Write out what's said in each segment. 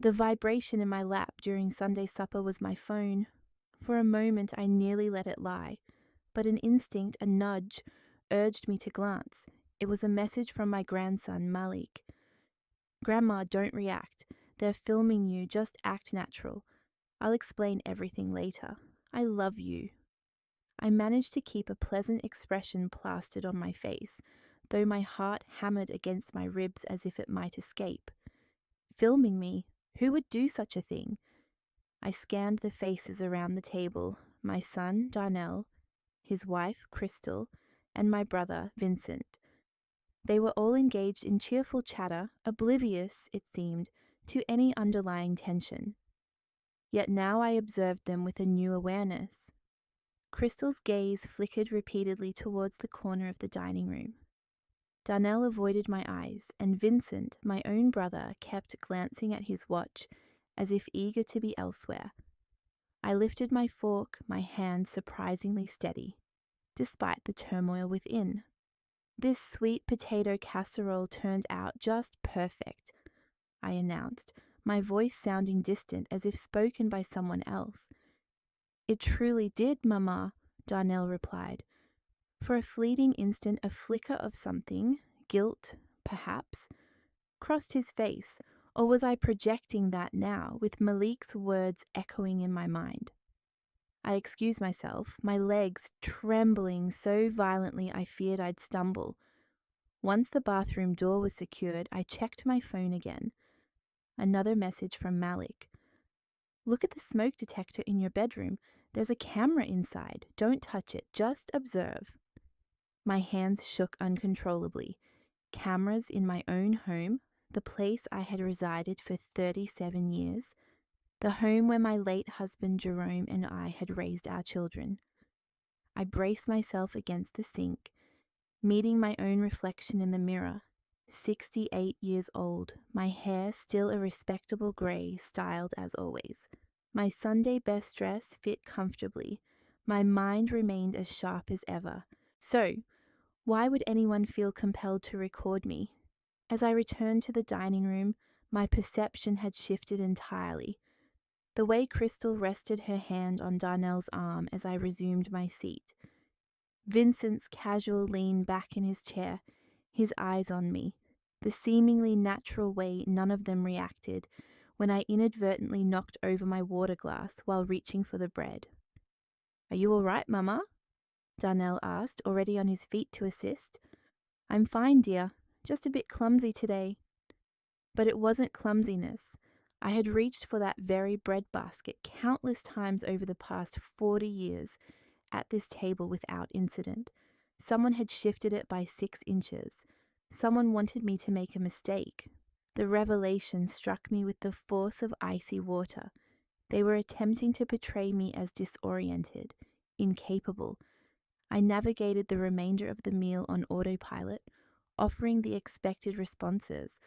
The vibration in my lap during Sunday supper was my phone. For a moment I nearly let it lie, but an instinct, a nudge, urged me to glance. It was a message from my grandson, Malik. "Grandma, don't react. They're filming you, just act natural. I'll explain everything later. I love you." I managed to keep a pleasant expression plastered on my face, though my heart hammered against my ribs as if it might escape. Filming me? Who would do such a thing? I scanned the faces around the table, my son, Darnell, his wife, Crystal, and my brother, Vincent. They were all engaged in cheerful chatter, oblivious, it seemed, to any underlying tension. Yet now I observed them with a new awareness. Crystal's gaze flickered repeatedly towards the corner of the dining room. Darnell avoided my eyes, and Vincent, my own brother, kept glancing at his watch as if eager to be elsewhere. I lifted my fork, my hand surprisingly steady, despite the turmoil within. "This sweet potato casserole turned out just perfect," I announced, my voice sounding distant as if spoken by someone else. "It truly did, Mama," Darnell replied. For a fleeting instant, a flicker of something, guilt, perhaps, crossed his face, or was I projecting that now, with Malik's words echoing in my mind? I excused myself, my legs trembling so violently I feared I'd stumble. Once the bathroom door was secured, I checked my phone again. Another message from Malik. "Look at the smoke detector in your bedroom. There's a camera inside. Don't touch it, just observe." My hands shook uncontrollably. Cameras in my own home, the place I had resided for 37 years, the home where my late husband Jerome and I had raised our children. I braced myself against the sink, meeting my own reflection in the mirror. 68 years old, my hair still a respectable grey, styled as always. My Sunday best dress fit comfortably. My mind remained as sharp as ever. So, why would anyone feel compelled to record me? As I returned to the dining room, my perception had shifted entirely. The way Crystal rested her hand on Darnell's arm as I resumed my seat. Vincent's casual lean back in his chair, his eyes on me. The seemingly natural way none of them reacted when I inadvertently knocked over my water glass while reaching for the bread. "Are you all right, Mama?" Darnell asked, already on his feet to assist. "I'm fine, dear. Just a bit clumsy today." But it wasn't clumsiness. I had reached for that very bread basket countless times over the past 40 years at this table without incident. Someone had shifted it by 6 inches. Someone wanted me to make a mistake. The revelation struck me with the force of icy water. They were attempting to portray me as disoriented, incapable. I navigated the remainder of the meal on autopilot, offering the expected responses,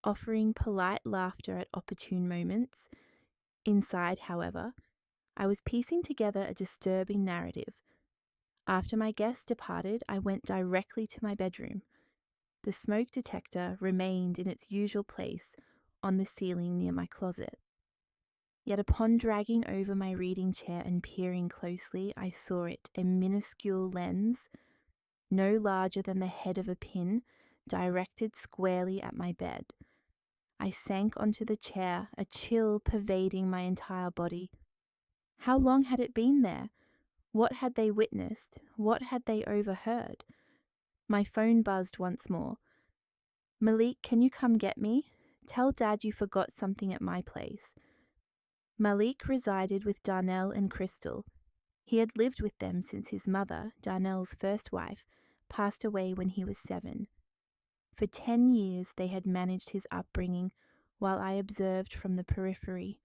offering polite laughter at opportune moments. Inside, however, I was piecing together a disturbing narrative. After my guests departed, I went directly to my bedroom. The smoke detector remained in its usual place on the ceiling near my closet. Yet upon dragging over my reading chair and peering closely, I saw it, a minuscule lens, no larger than the head of a pin, directed squarely at my bed. I sank onto the chair, a chill pervading my entire body. How long had it been there? What had they witnessed? What had they overheard? My phone buzzed once more. "Malik, can you come get me? Tell Dad you forgot something at my place." Malik resided with Darnell and Crystal. He had lived with them since his mother, Darnell's first wife, passed away when he was 7. For 10 years they had managed his upbringing while I observed from the periphery,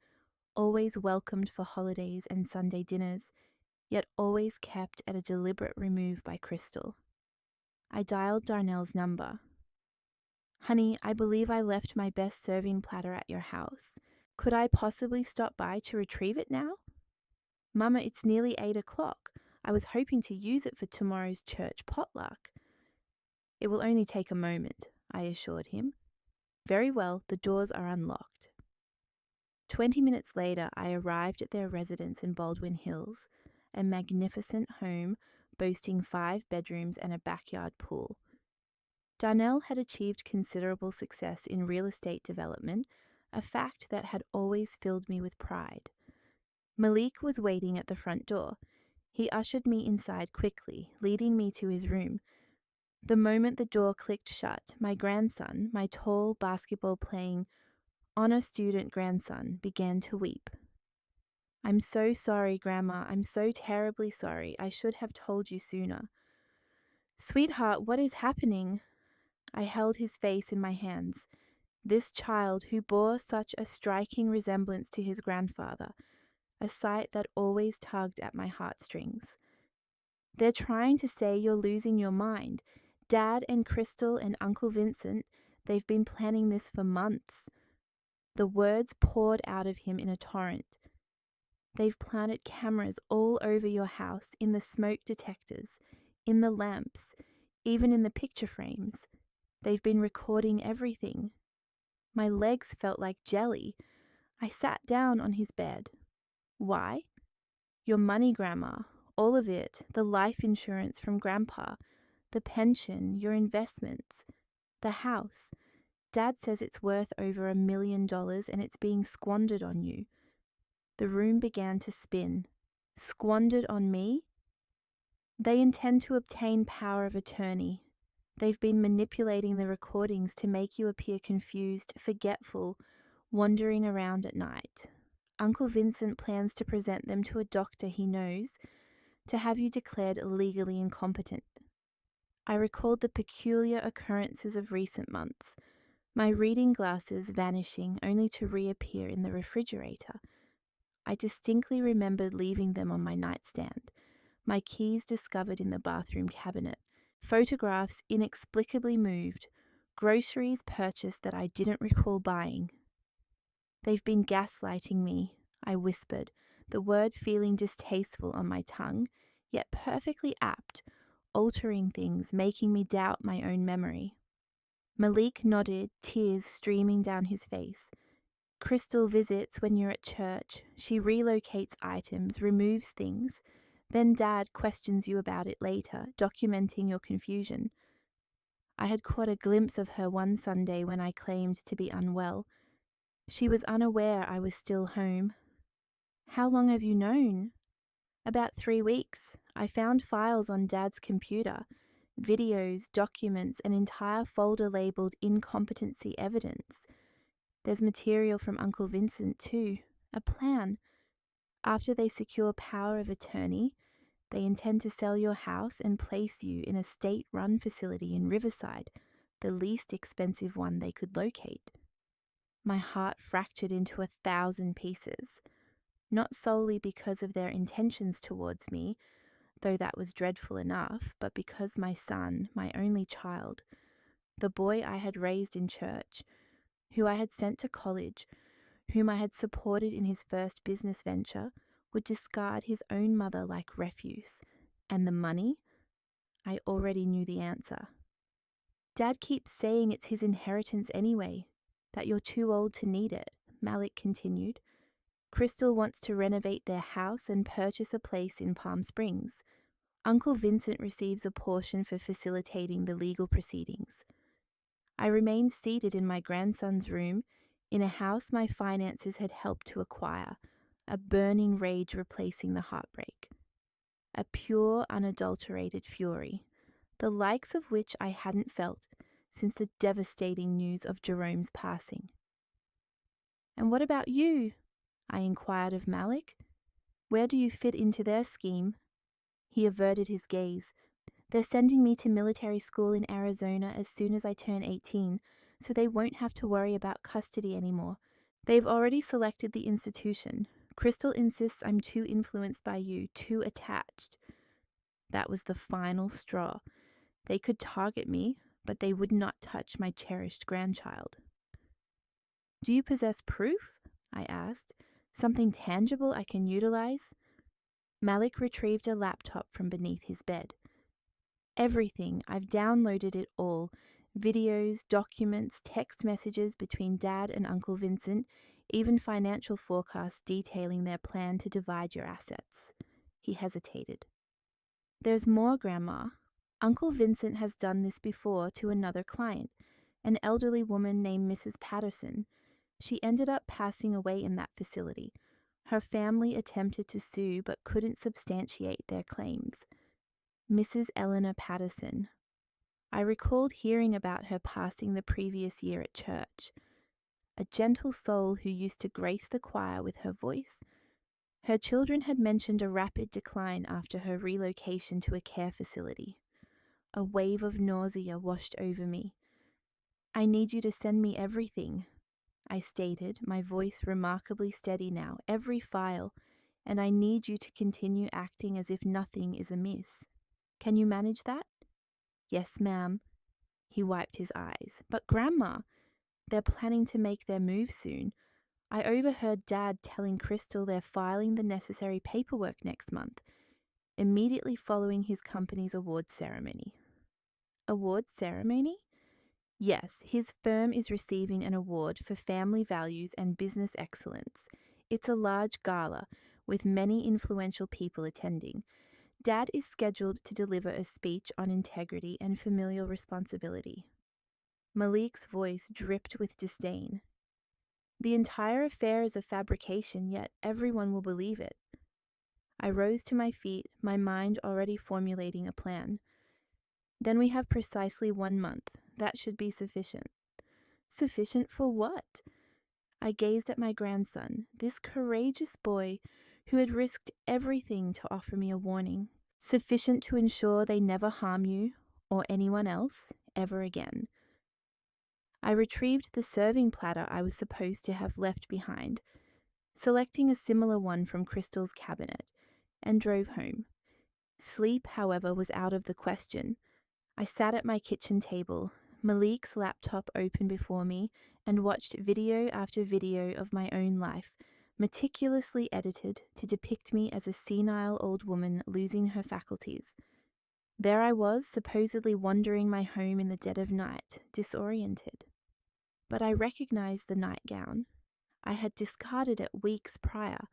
always welcomed for holidays and Sunday dinners, yet always kept at a deliberate remove by Crystal. I dialed Darnell's number. "Honey, I believe I left my best serving platter at your house. Could I possibly stop by to retrieve it now?" "Mama, it's nearly 8 o'clock. I was hoping to use it for tomorrow's church potluck." "It will only take a moment," I assured him. "Very well, the doors are unlocked." 20 minutes later, I arrived at their residence in Baldwin Hills, a magnificent home boasting 5 bedrooms and a backyard pool. Darnell had achieved considerable success in real estate development, a fact that had always filled me with pride. Malik was waiting at the front door. He ushered me inside quickly, leading me to his room. The moment the door clicked shut, my grandson, my tall basketball-playing, honor student grandson, began to weep. "I'm so sorry, Grandma. I'm so terribly sorry. I should have told you sooner." "Sweetheart, what is happening?" I held his face in my hands. This child who bore such a striking resemblance to his grandfather, a sight that always tugged at my heartstrings. "They're trying to say you're losing your mind. Dad and Crystal and Uncle Vincent, they've been planning this for months." The words poured out of him in a torrent. "They've planted cameras all over your house, in the smoke detectors, in the lamps, even in the picture frames. They've been recording everything." My legs felt like jelly. I sat down on his bed. "Why?" "Your money, Grandma. All of it. The life insurance from Grandpa, the pension, your investments, the house. Dad says it's worth over $1 million and it's being squandered on you." The room began to spin. Squandered on me? "They intend to obtain power of attorney. They've been manipulating the recordings to make you appear confused, forgetful, wandering around at night. Uncle Vincent plans to present them to a doctor he knows, to have you declared legally incompetent." I recalled the peculiar occurrences of recent months, my reading glasses vanishing only to reappear in the refrigerator. I distinctly remembered leaving them on my nightstand, my keys discovered in the bathroom cabinet, photographs inexplicably moved, groceries purchased that I didn't recall buying. "They've been gaslighting me," I whispered, the word feeling distasteful on my tongue, yet perfectly apt, altering things, making me doubt my own memory. Malik nodded, tears streaming down his face. "Crystal visits when you're at church. She relocates items, removes things. Then Dad questions you about it later, documenting your confusion." I had caught a glimpse of her one Sunday when I claimed to be unwell. She was unaware I was still home. "How long have you known?" "About 3 weeks. I found files on Dad's computer, videos, documents, an entire folder labeled incompetency evidence. There's material from Uncle Vincent too, a plan. After they secure power of attorney, they intend to sell your house and place you in a state-run facility in Riverside, the least expensive one they could locate." My heart fractured into 1,000 pieces, not solely because of their intentions towards me, though that was dreadful enough, but because my son, my only child, the boy I had raised in church, who I had sent to college, whom I had supported in his first business venture, would discard his own mother like refuse. And the money? I already knew the answer. "Dad keeps saying it's his inheritance anyway, that you're too old to need it," Malik continued. "Crystal wants to renovate their house and purchase a place in Palm Springs. Uncle Vincent receives a portion for facilitating the legal proceedings." I remained seated in my grandson's room, in a house my finances had helped to acquire, a burning rage replacing the heartbreak. A pure, unadulterated fury, the likes of which I hadn't felt since the devastating news of Jerome's passing. "And what about you?" I inquired of Malik. "Where do you fit into their scheme?" He averted his gaze. "They're sending me to military school in Arizona as soon as I turn 18, so they won't have to worry about custody anymore. They've already selected the institution. Crystal insists I'm too influenced by you, too attached." That was the final straw. They could target me, but they would not touch my cherished grandchild. "Do you possess proof?" I asked. "Something tangible I can utilize?" Malik retrieved a laptop from beneath his bed. "Everything. I've downloaded it all. Videos, documents, text messages between Dad and Uncle Vincent, even financial forecasts detailing their plan to divide your assets. He hesitated. There's more, Grandma. Uncle Vincent has done this before to another client, an elderly woman named Mrs. Patterson. She ended up passing away in that facility. Her family attempted to sue but couldn't substantiate their claims. Mrs. Eleanor Patterson. I recalled hearing about her passing the previous year at church. A gentle soul who used to grace the choir with her voice. Her children had mentioned a rapid decline after her relocation to a care facility. A wave of nausea washed over me. I need you to send me everything, I stated, my voice remarkably steady now, every file, and I need you to continue acting as if nothing is amiss. Can you manage that? Yes, ma'am. He wiped his eyes. But Grandma, they're planning to make their move soon. I overheard Dad telling Crystal they're filing the necessary paperwork next month, immediately following his company's awards ceremony. Awards ceremony? Yes, his firm is receiving an award for family values and business excellence. It's a large gala with many influential people attending. Dad is scheduled to deliver a speech on integrity and familial responsibility. Malik's voice dripped with disdain. The entire affair is a fabrication, yet everyone will believe it. I rose to my feet, my mind already formulating a plan. Then we have precisely 1 month. That should be sufficient. Sufficient for what? I gazed at my grandson, this courageous boy who had risked everything to offer me a warning. Sufficient to ensure they never harm you or anyone else ever again. I retrieved the serving platter I was supposed to have left behind, selecting a similar one from Crystal's cabinet, and drove home. Sleep, however, was out of the question. I sat at my kitchen table, Malik's laptop open before me, and watched video after video of my own life, meticulously edited to depict me as a senile old woman losing her faculties. There I was, supposedly wandering my home in the dead of night, disoriented. But I recognized the nightgown. I had discarded it weeks prior.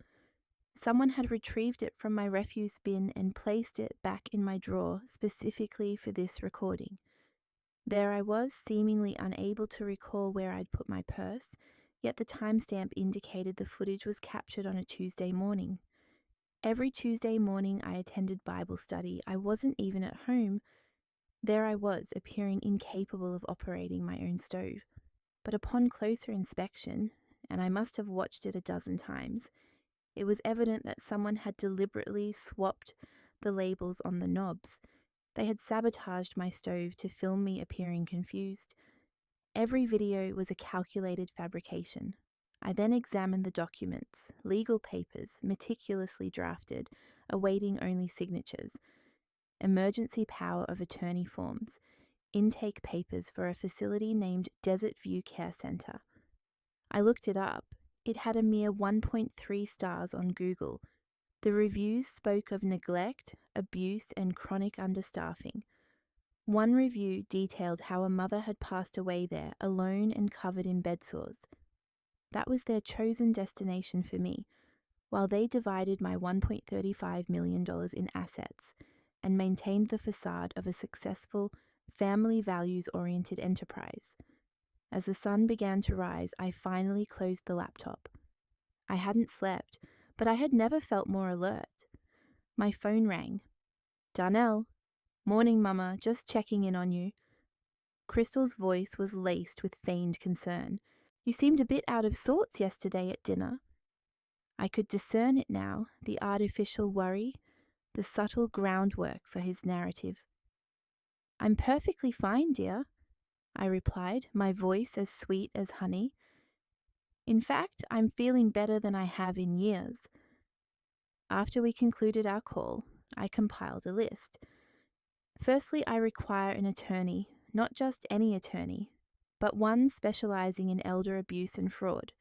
Someone had retrieved it from my refuse bin and placed it back in my drawer specifically for this recording. There I was, seemingly unable to recall where I'd put my purse, yet the timestamp indicated the footage was captured on a Tuesday morning. Every Tuesday morning I attended Bible study. I wasn't even at home. There I was, appearing incapable of operating my own stove. But upon closer inspection, and I must have watched it a dozen times, it was evident that someone had deliberately swapped the labels on the knobs. They had sabotaged my stove to film me appearing confused. Every video was a calculated fabrication. I then examined the documents, legal papers, meticulously drafted, awaiting only signatures, emergency power of attorney forms, intake papers for a facility named Desert View Care Center. I looked it up. It had a mere 1.3 stars on Google. The reviews spoke of neglect, abuse, and chronic understaffing. One review detailed how a mother had passed away there, alone and covered in bed sores. That was their chosen destination for me, while they divided my $1.35 million in assets and maintained the facade of a successful, family values-oriented enterprise. As the sun began to rise, I finally closed the laptop. I hadn't slept, but I had never felt more alert. My phone rang. "Darnell. Morning, Mama, just checking in on you." Crystal's voice was laced with feigned concern. "You seemed a bit out of sorts yesterday at dinner." I could discern it now, the artificial worry, the subtle groundwork for his narrative. "I'm perfectly fine, dear," I replied, my voice as sweet as honey. "In fact, I'm feeling better than I have in years." After we concluded our call, I compiled a list. Firstly, I require an attorney, not just any attorney, but one specializing in elder abuse and fraud.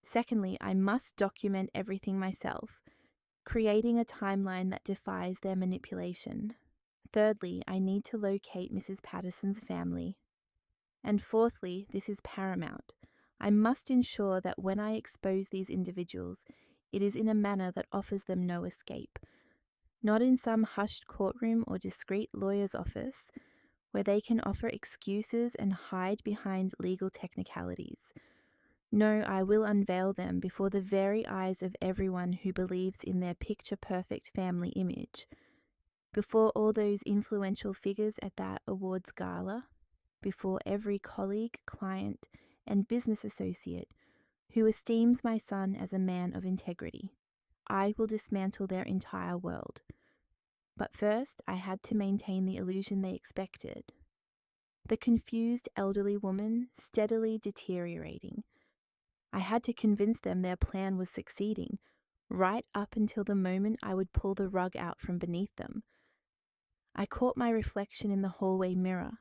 Secondly, I must document everything myself, creating a timeline that defies their manipulation. Thirdly, I need to locate Mrs. Patterson's family. And fourthly, this is paramount, I must ensure that when I expose these individuals, it is in a manner that offers them no escape, not in some hushed courtroom or discreet lawyer's office, where they can offer excuses and hide behind legal technicalities. No, I will unveil them before the very eyes of everyone who believes in their picture-perfect family image, before all those influential figures at that awards gala, before every colleague, client, and business associate who esteems my son as a man of integrity. I will dismantle their entire world. But first, I had to maintain the illusion they expected. The confused elderly woman steadily deteriorating. I had to convince them their plan was succeeding, right up until the moment I would pull the rug out from beneath them. I caught my reflection in the hallway mirror.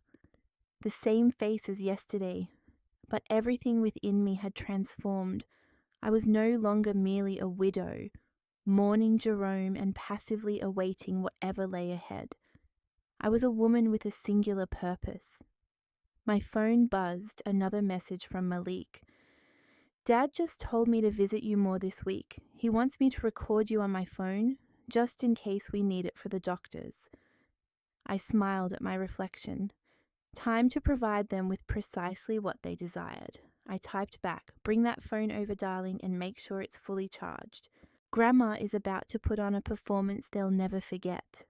The same face as yesterday, but everything within me had transformed. I was no longer merely a widow, mourning Jerome and passively awaiting whatever lay ahead. I was a woman with a singular purpose. My phone buzzed, another message from Malik. Dad just told me to visit you more this week. He wants me to record you on my phone, just in case we need it for the doctors. I smiled at my reflection. Time to provide them with precisely what they desired. I typed back, "Bring that phone over, darling, and make sure it's fully charged. Grandma is about to put on a performance they'll never forget."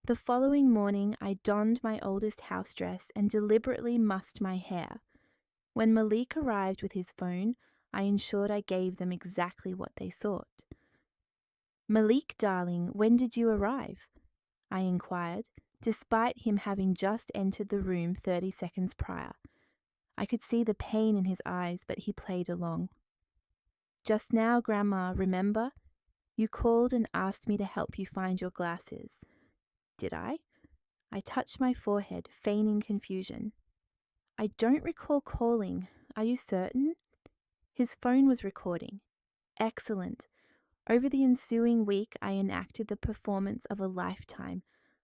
The following morning, I donned my oldest house dress and deliberately mussed my hair. When Malik arrived with his phone, I ensured I gave them exactly what they sought. "Malik, darling, when did you arrive?" I inquired, despite him having just entered the room 30 seconds prior. I could see the pain in his eyes, but he played along. "Just now, Grandma, remember? You called and asked me to help you find your glasses." "Did I?" I touched my forehead, feigning confusion. "I don't recall calling. Are you certain?" His phone was recording. Excellent. Over the ensuing week, I enacted the performance of a lifetime.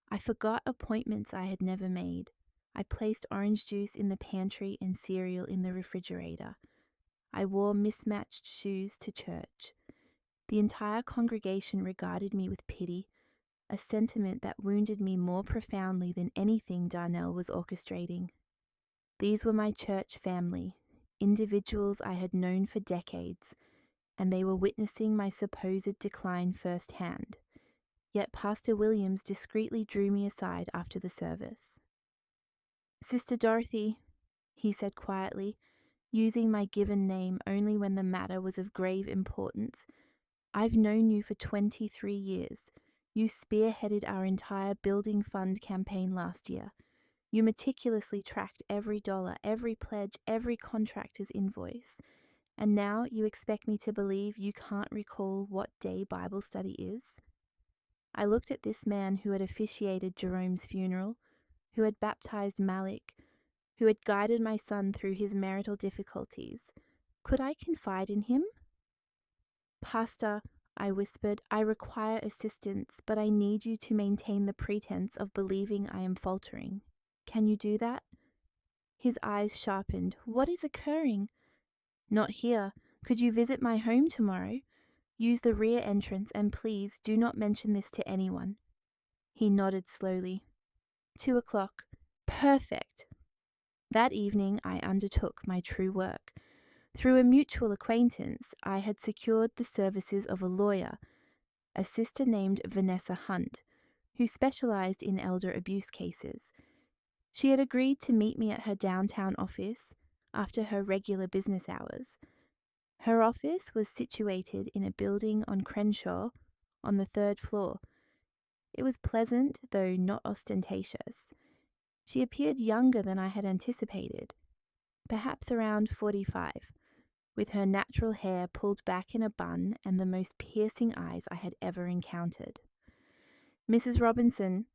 I forgot appointments I had never made. I placed orange juice in the pantry and cereal in the refrigerator. I wore mismatched shoes to church. The entire congregation regarded me with pity, a sentiment that wounded me more profoundly than anything Darnell was orchestrating. These were my church family, individuals I had known for decades, and they were witnessing my supposed decline firsthand. Yet Pastor Williams discreetly drew me aside after the service. "Sister Dorothy," he said quietly, using my given name only when the matter was of grave importance, "I've known you for 23 years. You spearheaded our entire building fund campaign last year. You meticulously tracked every dollar, every pledge, every contractor's invoice. And now you expect me to believe you can't recall what day Bible study is?" I looked at this man who had officiated Jerome's funeral, who had baptized Malik, who had guided my son through his marital difficulties. Could I confide in him? "Pastor," I whispered, "I require assistance, but I need you to maintain the pretense of believing I am faltering. Can you do that?" His eyes sharpened. "What is occurring?" "Not here. Could you visit my home tomorrow? Use the rear entrance, and please do not mention this to anyone." He nodded slowly. 2:00. Perfect. That evening I undertook my true work. Through a mutual acquaintance, I had secured the services of a lawyer, a sister named Vanessa Hunt, who specialized in elder abuse cases. She had agreed to meet me at her downtown office after her regular business hours. Her office was situated in a building on Crenshaw on the 3rd floor. It was pleasant, though not ostentatious. She appeared younger than I had anticipated, perhaps around 45, with her natural hair pulled back in a bun and the most piercing eyes I had ever encountered. "Mrs. Robinson,"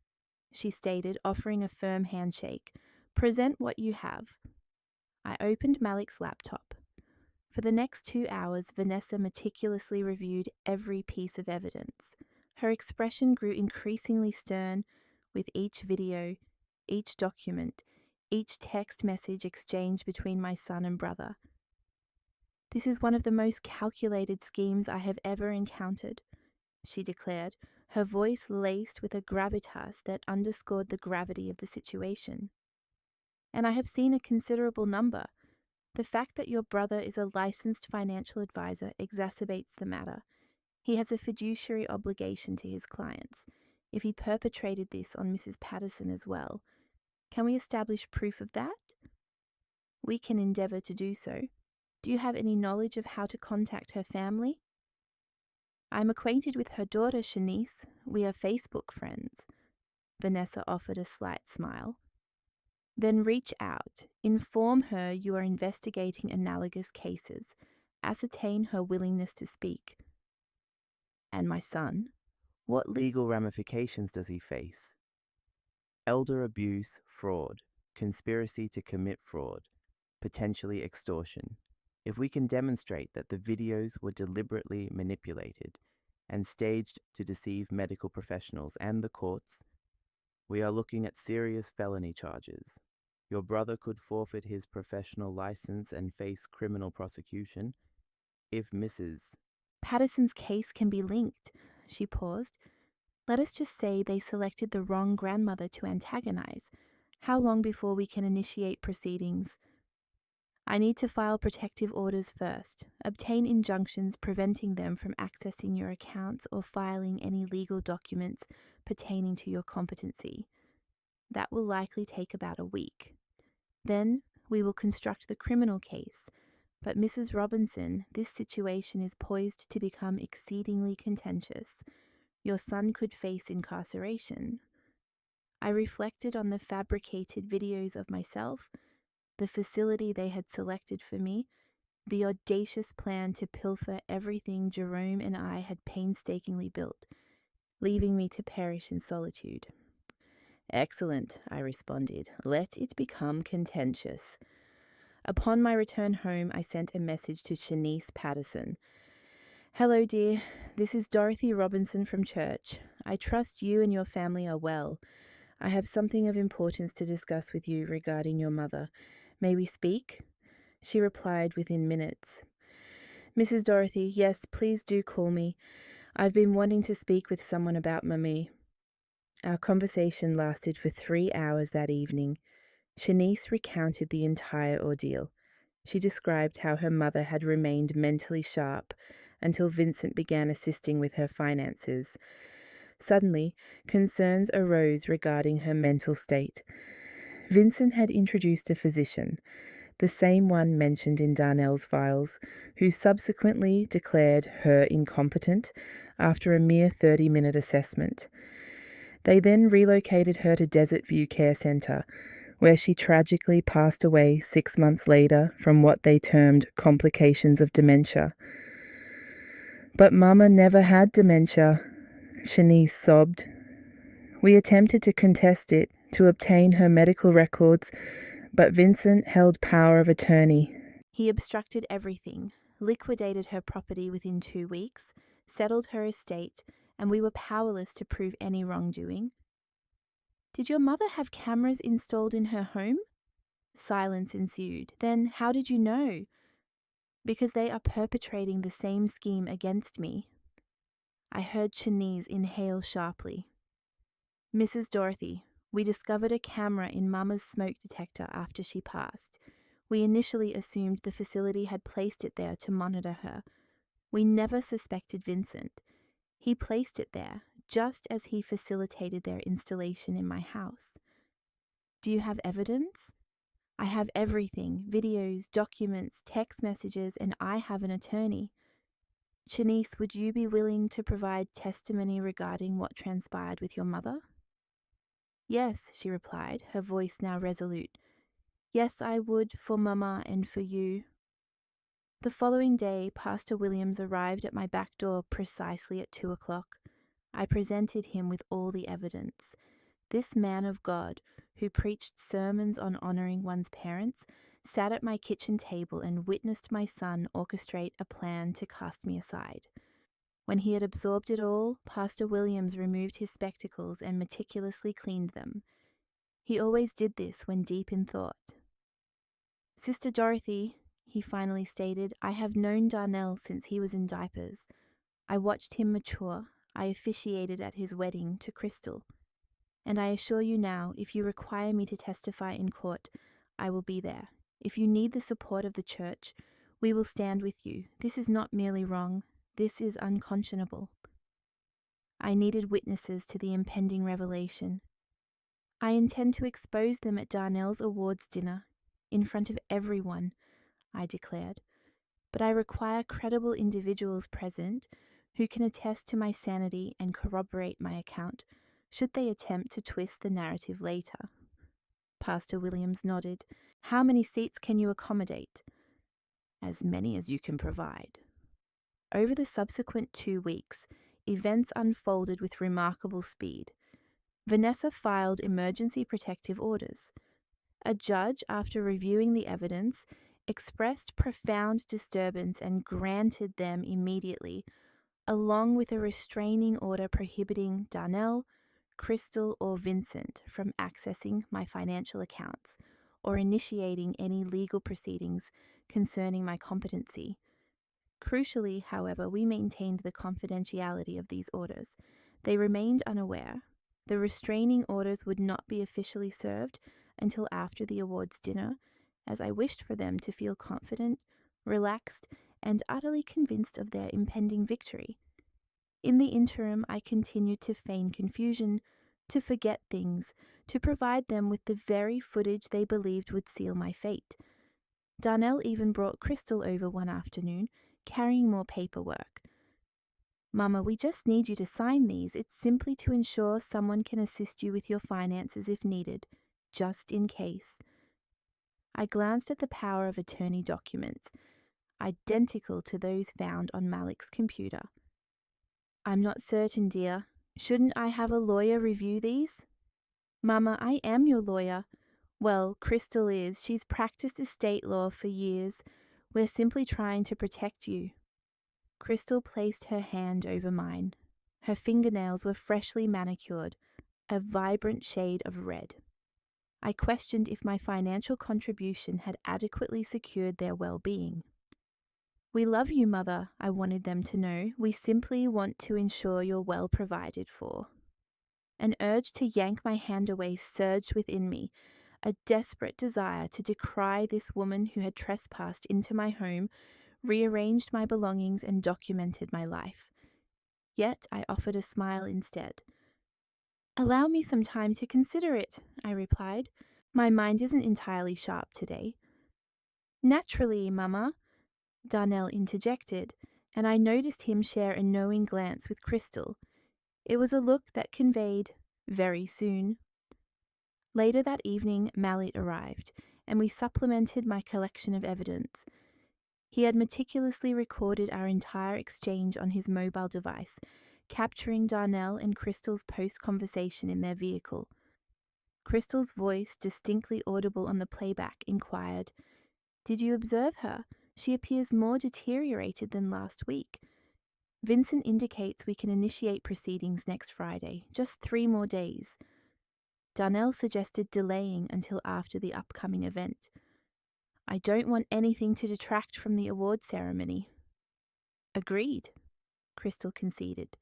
she stated, offering a firm handshake, "present what you have." I opened Malik's laptop. For the next 2 hours, Vanessa meticulously reviewed every piece of evidence. Her expression grew increasingly stern with each video, each document, each text message exchanged between my son and brother. This is one of the most calculated schemes I have ever encountered, she declared, her voice laced with a gravitas that underscored the gravity of the situation. And I have seen a considerable number. The fact that your brother is a licensed financial advisor exacerbates the matter. He has a fiduciary obligation to his clients. If he perpetrated this on Mrs. Patterson as well, can we establish proof of that? We can endeavour to do so. Do you have any knowledge of how to contact her family? I am acquainted with her daughter, Shanice. We are Facebook friends. Vanessa offered a slight smile. Then reach out. Inform her you are investigating analogous cases. Ascertain her willingness to speak. And my son? What legal ramifications does he face? Elder abuse, fraud, conspiracy to commit fraud, potentially extortion. If we can demonstrate that the videos were deliberately manipulated and staged to deceive medical professionals and the courts, we are looking at serious felony charges. Your brother could forfeit his professional license and face criminal prosecution. If Mrs. Patterson's case can be linked. She paused. Let us just say they selected the wrong grandmother to antagonize. How long before we can initiate proceedings? I need to file protective orders first, obtain injunctions preventing them from accessing your accounts or filing any legal documents pertaining to your competency. That will likely take about a week. Then we will construct the criminal case. But Mrs. Robinson, this situation is poised to become exceedingly contentious. Your son could face incarceration. I reflected on the fabricated videos of myself, the facility they had selected for me, the audacious plan to pilfer everything Jerome and I had painstakingly built, leaving me to perish in solitude. Excellent, I responded. Let it become contentious. Upon my return home, I sent a message to Shanice Patterson. Hello, dear. This is Dorothy Robinson from church. I trust you and your family are well. I have something of importance to discuss with you regarding your mother. May we speak? She replied within minutes. Mrs. Dorothy, yes, please do call me. I've been wanting to speak with someone about Mummy. Our conversation lasted for 3 hours that evening. Shanice recounted the entire ordeal. She described how her mother had remained mentally sharp until Vincent began assisting with her finances. Suddenly, concerns arose regarding her mental state. Vincent had introduced a physician, the same one mentioned in Darnell's files, who subsequently declared her incompetent after a mere 30-minute assessment. They then relocated her to Desert View Care Centre, where she tragically passed away 6 months later from what they termed complications of dementia. But Mama never had dementia, Shanice sobbed. We attempted to contest it, to obtain her medical records, but Vincent held power of attorney. He obstructed everything, liquidated her property within 2 weeks, settled her estate, and we were powerless to prove any wrongdoing. Did your mother have cameras installed in her home? Silence ensued. Then how did you know? Because they are perpetrating the same scheme against me. I heard Shanice inhale sharply. Mrs. Dorothy, we discovered a camera in Mama's smoke detector after she passed. We initially assumed the facility had placed it there to monitor her. We never suspected Vincent. He placed it there, just as he facilitated their installation in my house. Do you have evidence? I have everything, videos, documents, text messages, and I have an attorney. Shanice, would you be willing to provide testimony regarding what transpired with your mother? Yes, she replied, her voice now resolute. Yes, I would, for Mama and for you. The following day, Pastor Williams arrived at my back door precisely at 2 o'clock. I presented him with all the evidence. This man of God, who preached sermons on honoring one's parents, sat at my kitchen table and witnessed my son orchestrate a plan to cast me aside. When he had absorbed it all, Pastor Williams removed his spectacles and meticulously cleaned them. He always did this when deep in thought. Sister Dorothy, he finally stated, I have known Darnell since he was in diapers. I watched him mature. I officiated at his wedding to Crystal. And I assure you now, if you require me to testify in court, I will be there. If you need the support of the church, we will stand with you. This is not merely wrong. This is unconscionable. I needed witnesses to the impending revelation. I intend to expose them at Darnell's awards dinner, in front of everyone, I declared. But I require credible individuals present who can attest to my sanity and corroborate my account, should they attempt to twist the narrative later. Pastor Williams nodded. How many seats can you accommodate? As many as you can provide. Over the subsequent 2 weeks, events unfolded with remarkable speed. Vanessa filed emergency protective orders. A judge, after reviewing the evidence, expressed profound disturbance and granted them immediately, along with a restraining order prohibiting Darnell, Crystal, or Vincent from accessing my financial accounts or initiating any legal proceedings concerning my competency. Crucially, however, we maintained the confidentiality of these orders. They remained unaware. The restraining orders would not be officially served until after the awards dinner, as I wished for them to feel confident, relaxed, and utterly convinced of their impending victory. In the interim, I continued to feign confusion, to forget things, to provide them with the very footage they believed would seal my fate. Darnell even brought Crystal over one afternoon, carrying more paperwork. Mama, we just need you to sign these. It's simply to ensure someone can assist you with your finances if needed, just in case. I glanced at the power of attorney documents, identical to those found on Malik's computer. I'm not certain, dear. Shouldn't I have a lawyer review these? Mama, I am your lawyer. Well, Crystal is. She's practiced estate law for years. We're simply trying to protect you. Crystal placed her hand over mine. Her fingernails were freshly manicured, a vibrant shade of red. I questioned if my financial contribution had adequately secured their well-being. We love you, Mother, I wanted them to know. We simply want to ensure you're well provided for. An urge to yank my hand away surged within me, a desperate desire to decry this woman who had trespassed into my home, rearranged my belongings, and documented my life. Yet I offered a smile instead. Allow me some time to consider it, I replied. My mind isn't entirely sharp today. Naturally, Mama, Darnell interjected, and I noticed him share a knowing glance with Crystal. It was a look that conveyed, very soon. Later that evening, Malik arrived, and we supplemented my collection of evidence. He had meticulously recorded our entire exchange on his mobile device, capturing Darnell and Crystal's post-conversation in their vehicle. Crystal's voice, distinctly audible on the playback, inquired, "Did you observe her? She appears more deteriorated than last week. Vincent indicates we can initiate proceedings next Friday, just 3 more days." Darnell suggested delaying until after the upcoming event. I don't want anything to detract from the award ceremony. Agreed, Crystal conceded.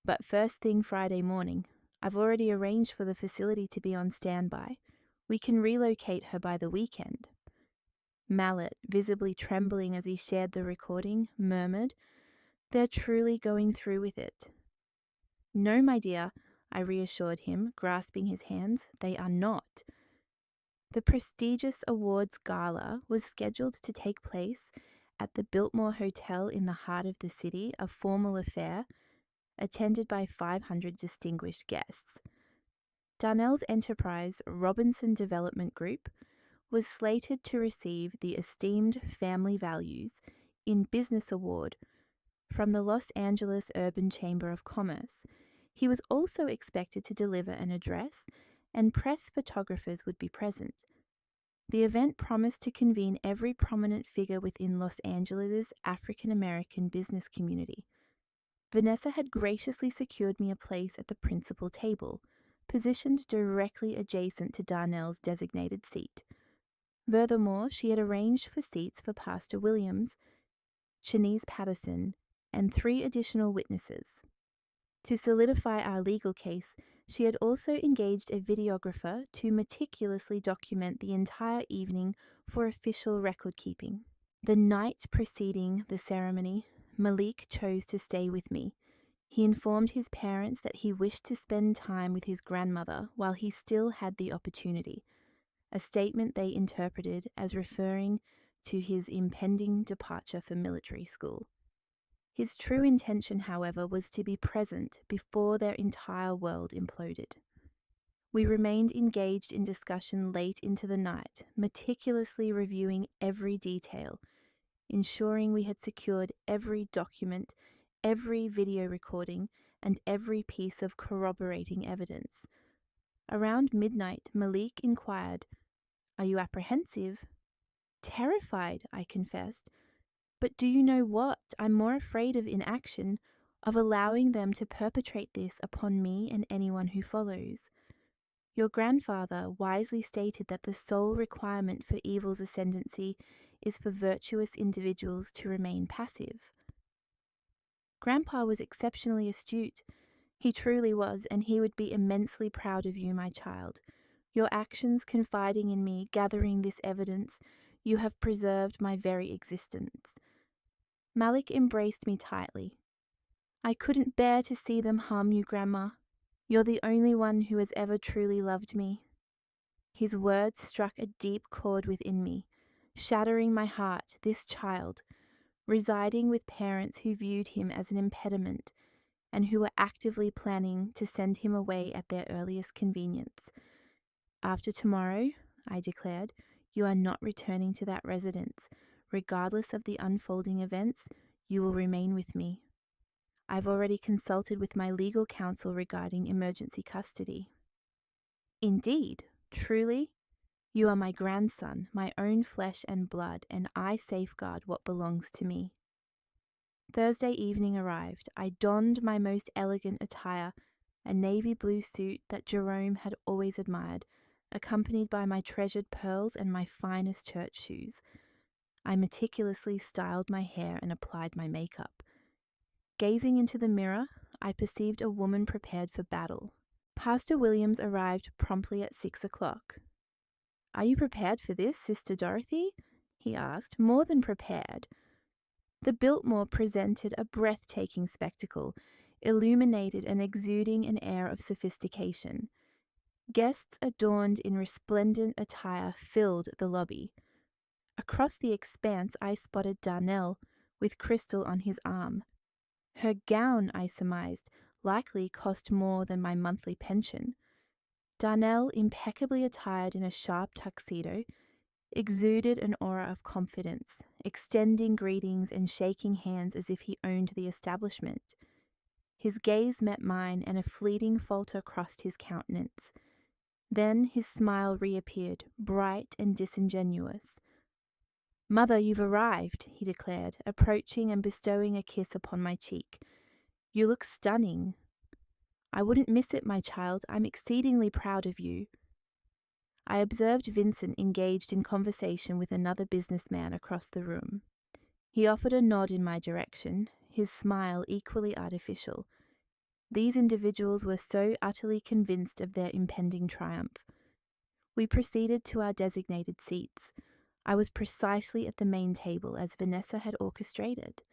But first thing Friday morning, I've already arranged for the facility to be on standby. We can relocate her by the weekend. Mallet, visibly trembling as he shared the recording, murmured, "They're truly going through with it." "No, my dear," I reassured him, grasping his hands, "they are not." The prestigious awards gala was scheduled to take place at the Biltmore Hotel in the heart of the city, a formal affair, attended by 500 distinguished guests. Darnell's enterprise, Robinson Development Group, was slated to receive the esteemed Family Values in Business Award from the Los Angeles Urban Chamber of Commerce. He was also expected to deliver an address, and press photographers would be present. The event promised to convene every prominent figure within Los Angeles' African American business community. Vanessa had graciously secured me a place at the principal table, positioned directly adjacent to Darnell's designated seat. Furthermore, she had arranged for seats for Pastor Williams, Shanice Patterson, and 3 additional witnesses. To solidify our legal case, she had also engaged a videographer to meticulously document the entire evening for official record keeping. The night preceding the ceremony, Malik chose to stay with me. He informed his parents that he wished to spend time with his grandmother while he still had the opportunity, a statement they interpreted as referring to his impending departure for military school. His true intention, however, was to be present before their entire world imploded. We remained engaged in discussion late into the night, meticulously reviewing every detail, ensuring we had secured every document, every video recording, and every piece of corroborating evidence. Around midnight, Malik inquired, "Are you apprehensive?" "Terrified," I confessed. "But do you know what? I'm more afraid of inaction, of allowing them to perpetrate this upon me and anyone who follows. Your grandfather wisely stated that the sole requirement for evil's ascendancy is for virtuous individuals to remain passive." Grandpa was exceptionally astute. He truly was, and he would be immensely proud of you, my child. Your actions confiding in me, gathering this evidence, you have preserved my very existence. Malik embraced me tightly. "I couldn't bear to see them harm you, Grandma. You're the only one who has ever truly loved me." His words struck a deep chord within me, shattering my heart. This child, residing with parents who viewed him as an impediment and who were actively planning to send him away at their earliest convenience. "After tomorrow," I declared, "you are not returning to that residence. Regardless of the unfolding events, you will remain with me. I've already consulted with my legal counsel regarding emergency custody." "Indeed, truly? You are my grandson, my own flesh and blood, and I safeguard what belongs to me." Thursday evening arrived. I donned my most elegant attire, a navy blue suit that Jerome had always admired, accompanied by my treasured pearls and my finest church shoes. I meticulously styled my hair and applied my makeup. Gazing into the mirror, I perceived a woman prepared for battle. Pastor Williams arrived promptly at 6 o'clock. "Are you prepared for this, Sister Dorothy?" he asked. "More than prepared." The Biltmore presented a breathtaking spectacle, illuminated and exuding an air of sophistication. Guests adorned in resplendent attire filled the lobby. Across the expanse I spotted Darnell, with Crystal on his arm. Her gown, I surmised, likely cost more than my monthly pension. Darnell, impeccably attired in a sharp tuxedo, exuded an aura of confidence, extending greetings and shaking hands as if he owned the establishment. His gaze met mine, and a fleeting falter crossed his countenance. Then his smile reappeared, bright and disingenuous. "Mother, you've arrived," he declared, approaching and bestowing a kiss upon my cheek. "You look stunning." "I wouldn't miss it, my child. I'm exceedingly proud of you." I observed Vincent engaged in conversation with another businessman across the room. He offered a nod in my direction, his smile equally artificial. These individuals were so utterly convinced of their impending triumph. We proceeded to our designated seats. I was precisely at the main table as Vanessa had orchestrated.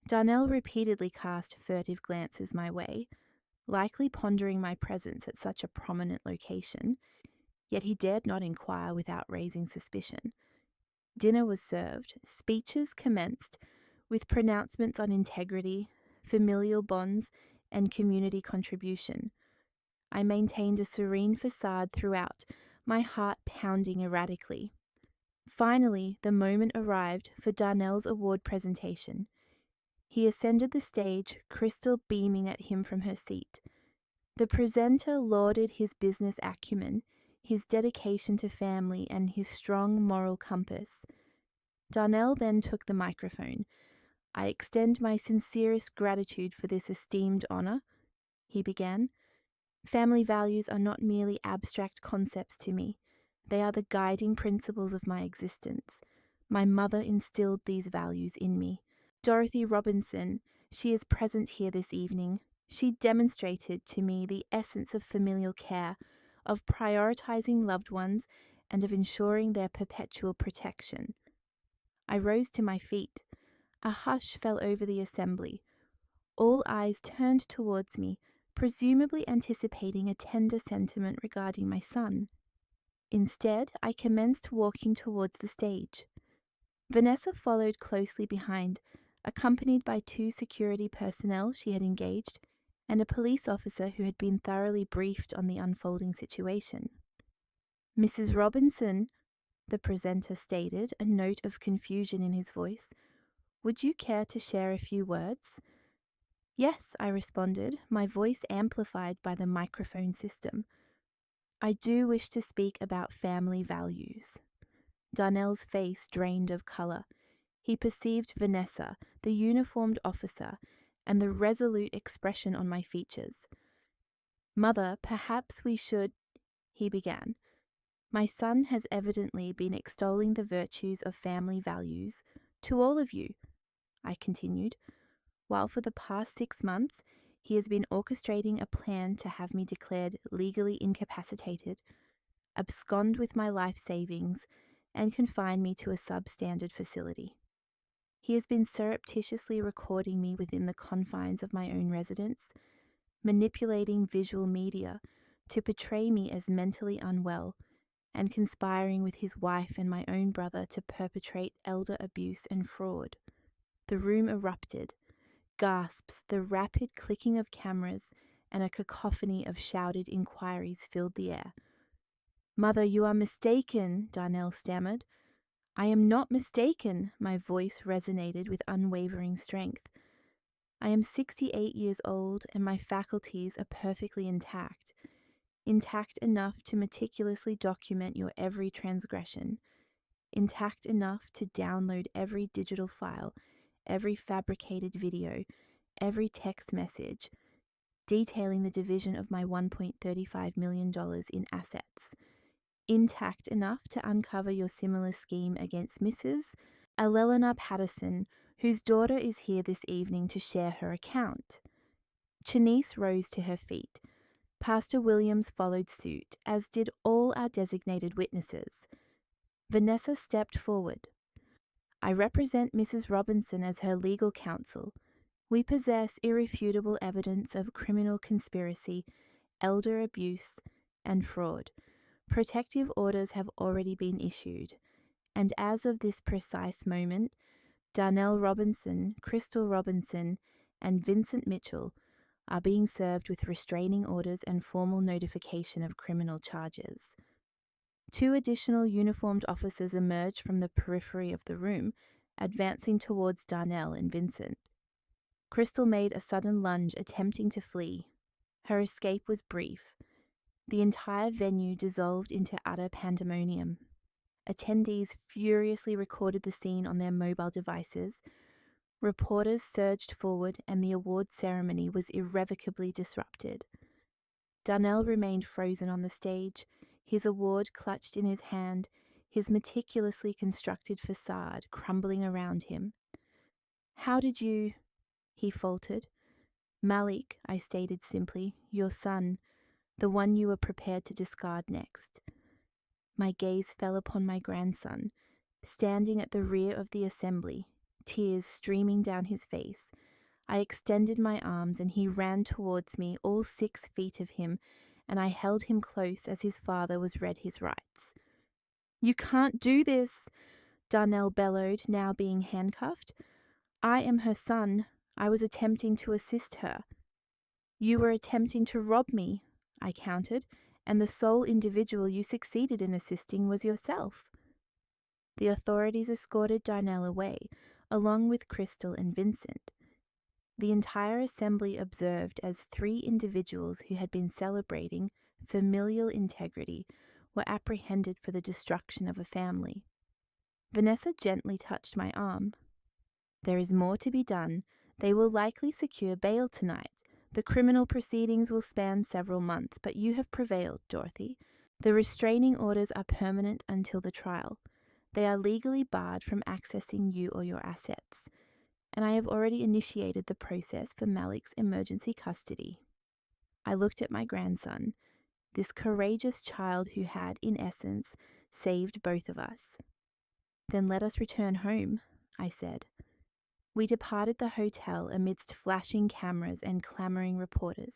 Darnell repeatedly cast furtive glances my way, likely pondering my presence at such a prominent location, yet he dared not inquire without raising suspicion. Dinner was served, speeches commenced, with pronouncements on integrity, familial bonds, and community contribution. I maintained a serene facade throughout, my heart pounding erratically. Finally, the moment arrived for Darnell's award presentation. He ascended the stage, Crystal beaming at him from her seat. The presenter lauded his business acumen, his dedication to family, and his strong moral compass. Darnell then took the microphone. "I extend my sincerest gratitude for this esteemed honor," he began. "Family values are not merely abstract concepts to me. They are the guiding principles of my existence. My mother instilled these values in me. Dorothy Robinson, she is present here this evening. She demonstrated to me the essence of familial care, of prioritizing loved ones, and of ensuring their perpetual protection. I rose to my feet. A hush fell over the assembly. All eyes turned towards me, presumably anticipating a tender sentiment regarding my son. Instead, I commenced walking towards the stage. Vanessa followed closely behind, accompanied by 2 security personnel she had engaged and a police officer who had been thoroughly briefed on the unfolding situation. "Mrs. Robinson," the presenter stated, a note of confusion in his voice, "would you care to share a few words?" "Yes," I responded, my voice amplified by the microphone system. "I do wish to speak about family values." Darnell's face drained of color. He perceived Vanessa, the uniformed officer, and the resolute expression on my features. "Mother, perhaps we should," he began. "My son has evidently been extolling the virtues of family values to all of you," I continued, "while for the past 6 months he has been orchestrating a plan to have me declared legally incapacitated, abscond with my life savings, and confine me to a substandard facility. He has been surreptitiously recording me within the confines of my own residence, manipulating visual media to portray me as mentally unwell, and conspiring with his wife and my own brother to perpetrate elder abuse and fraud." The room erupted. Gasps, the rapid clicking of cameras, and a cacophony of shouted inquiries filled the air. "Mother, you are mistaken," Darnell stammered. "I am not mistaken," my voice resonated with unwavering strength. "I am 68 years old, and my faculties are perfectly intact enough to meticulously document your every transgression, intact enough to download every digital file, every fabricated video, every text message, detailing the division of my $1.35 million in assets, intact enough to uncover your similar scheme against Mrs. Alelena Patterson, whose daughter is here this evening to share her account." Chanice rose to her feet. Pastor Williams followed suit, as did all our designated witnesses. Vanessa stepped forward. "I represent Mrs. Robinson as her legal counsel. We possess irrefutable evidence of criminal conspiracy, elder abuse, and fraud. Protective orders have already been issued, and as of this precise moment, Darnell Robinson, Crystal Robinson, and Vincent Mitchell are being served with restraining orders and formal notification of criminal charges." 2 additional uniformed officers emerged from the periphery of the room, advancing towards Darnell and Vincent. Crystal made a sudden lunge, attempting to flee. Her escape was brief. The entire venue dissolved into utter pandemonium. Attendees furiously recorded the scene on their mobile devices. Reporters surged forward, and the award ceremony was irrevocably disrupted. Darnell remained frozen on the stage, his award clutched in his hand, his meticulously constructed facade crumbling around him. "How did you—" he faltered. "Malik," I stated simply, "your son, the one you were prepared to discard next." My gaze fell upon my grandson, standing at the rear of the assembly, tears streaming down his face. I extended my arms, and he ran towards me, all 6 feet of him, and I held him close as his father was read his rights. "You can't do this," Darnell bellowed, now being handcuffed. "I am her son. I was attempting to assist her." "You were attempting to rob me," I countered, "and the sole individual you succeeded in assisting was yourself." The authorities escorted Darnell away, along with Crystal and Vincent. The entire assembly observed as 3 individuals who had been celebrating familial integrity were apprehended for the destruction of a family. Vanessa gently touched my arm. "There is more to be done. They will likely secure bail tonight. The criminal proceedings will span several months, but you have prevailed, Dorothy. The restraining orders are permanent until the trial. They are legally barred from accessing you or your assets, and I have already initiated the process for Malik's emergency custody. I looked at my grandson, this courageous child who had, in essence, saved both of us. Then let us return home, I said. We departed the hotel amidst flashing cameras and clamoring reporters,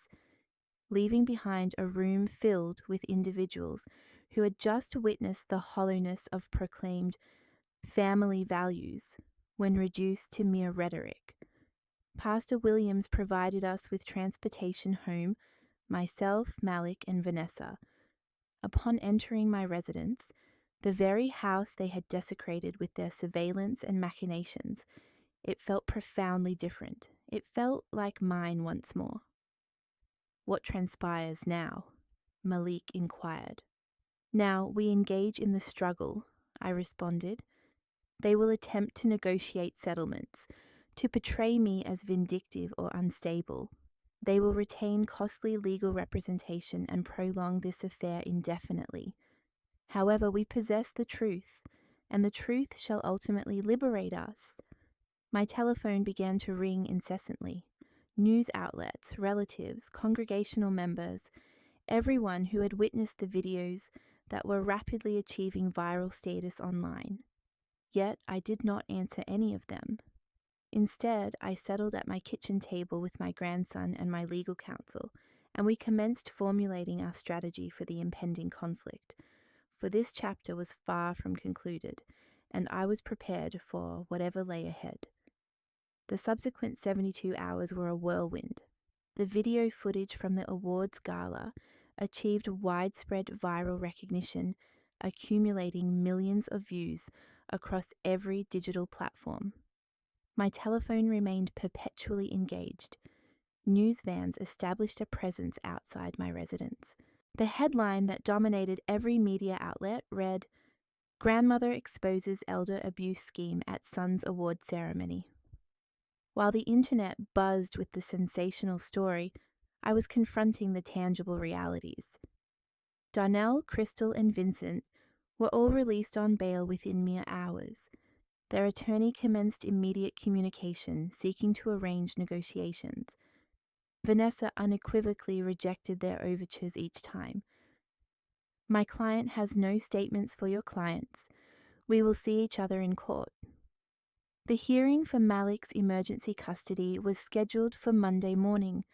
leaving behind a room filled with individuals who had just witnessed the hollowness of proclaimed family values when reduced to mere rhetoric. Pastor Williams provided us with transportation home, myself, Malik, and Vanessa. Upon entering my residence, the very house they had desecrated with their surveillance and machinations, it felt profoundly different. It felt like mine once more. What transpires now? Malik inquired. Now we engage in the struggle, I responded. They will attempt to negotiate settlements, to portray me as vindictive or unstable. They will retain costly legal representation and prolong this affair indefinitely. However, we possess the truth, and the truth shall ultimately liberate us. My telephone began to ring incessantly. News outlets, relatives, congregational members, everyone who had witnessed the videos that were rapidly achieving viral status online. Yet I did not answer any of them. Instead, I settled at my kitchen table with my grandson and my legal counsel, and we commenced formulating our strategy for the impending conflict. For this chapter was far from concluded, and I was prepared for whatever lay ahead. The subsequent 72 hours were a whirlwind. The video footage from the awards gala achieved widespread viral recognition, accumulating millions of views across every digital platform. My telephone remained perpetually engaged. News vans established a presence outside my residence. The headline that dominated every media outlet read, "Grandmother exposes elder abuse scheme at son's award ceremony." While the internet buzzed with the sensational story, I was confronting the tangible realities. Darnell, Crystal, and Vincent were all released on bail within mere hours. Their attorney commenced immediate communication, seeking to arrange negotiations. Vanessa unequivocally rejected their overtures each time. "My client has no statements for your clients. We will see each other in court." The hearing for Malik's emergency custody was scheduled for Monday morning,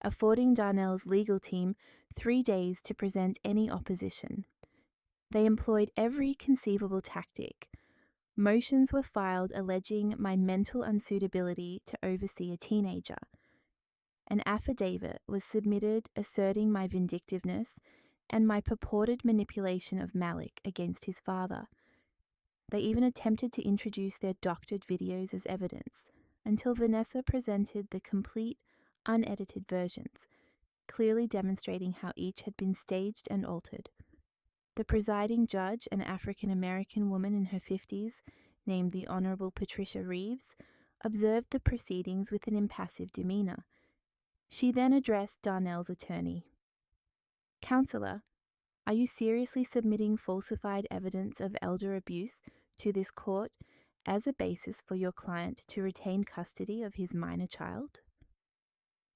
affording Darnell's legal team 3 days to present any opposition. They employed every conceivable tactic. Motions were filed alleging my mental unsuitability to oversee a teenager. An affidavit was submitted asserting my vindictiveness and my purported manipulation of Malik against his father. They even attempted to introduce their doctored videos as evidence, until Vanessa presented the complete, unedited versions, clearly demonstrating how each had been staged and altered. The presiding judge, an African-American woman in her 50s, named the Honorable Patricia Reeves, observed the proceedings with an impassive demeanor. She then addressed Darnell's attorney. "Counselor, are you seriously submitting falsified evidence of elder abuse to this court as a basis for your client to retain custody of his minor child?"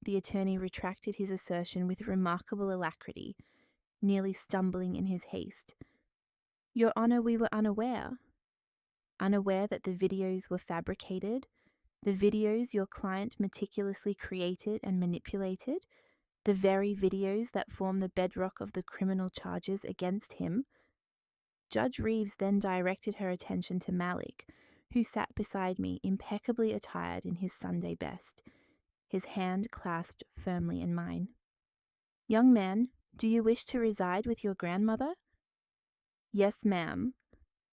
The attorney retracted his assertion with remarkable alacrity, nearly stumbling in his haste. "Your Honor, we were unaware. Unaware that the videos were fabricated, the videos your client meticulously created and manipulated, the very videos that form the bedrock of the criminal charges against him." Judge Reeves then directed her attention to Malik, who sat beside me, impeccably attired in his Sunday best, his hand clasped firmly in mine. "Young man, do you wish to reside with your grandmother?" "Yes, ma'am,"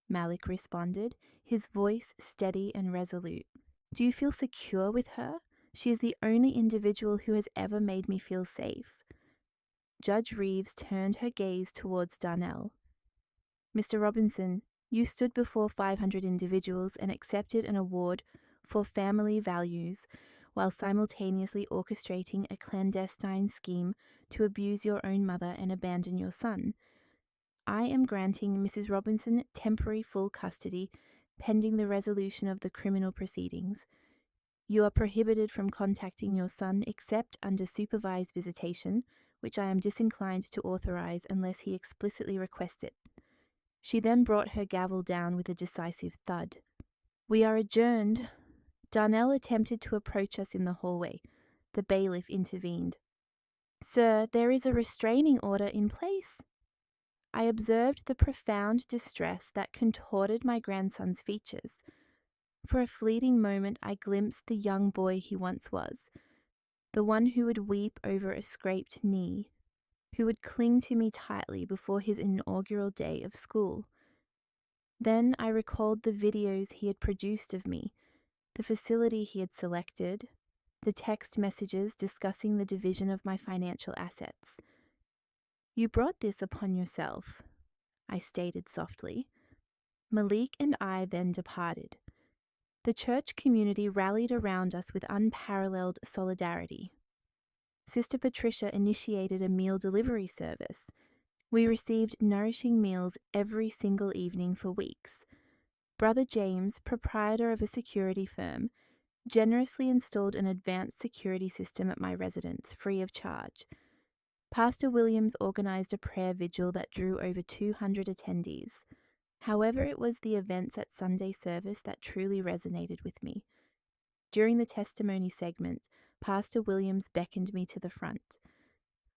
Malik responded, his voice steady and resolute. "Do you feel secure with her? She is the only individual who has ever made me feel safe." Judge Reeves turned her gaze towards Darnell. "Mr. Robinson, you stood before 500 individuals and accepted an award for family values while simultaneously orchestrating a clandestine scheme to abuse your own mother and abandon your son. I am granting Mrs. Robinson temporary full custody pending the resolution of the criminal proceedings. You are prohibited from contacting your son except under supervised visitation, which I am disinclined to authorize unless he explicitly requests it." She then brought her gavel down with a decisive thud. "We are adjourned." Darnell attempted to approach us in the hallway. The bailiff intervened. "Sir, there is a restraining order in place." I observed the profound distress that contorted my grandson's features. For a fleeting moment I glimpsed the young boy he once was, the one who would weep over a scraped knee, who would cling to me tightly before his inaugural day of school. Then I recalled the videos he had produced of me, the facility he had selected, the text messages discussing the division of my financial assets. "You brought this upon yourself," I stated softly. Malik and I then departed. The church community rallied around us with unparalleled solidarity. Sister Patricia initiated a meal delivery service. We received nourishing meals every single evening for weeks. Brother James, proprietor of a security firm, generously installed an advanced security system at my residence, free of charge. Pastor Williams organized a prayer vigil that drew over 200 attendees. However, it was the events at Sunday service that truly resonated with me. During the testimony segment, Pastor Williams beckoned me to the front.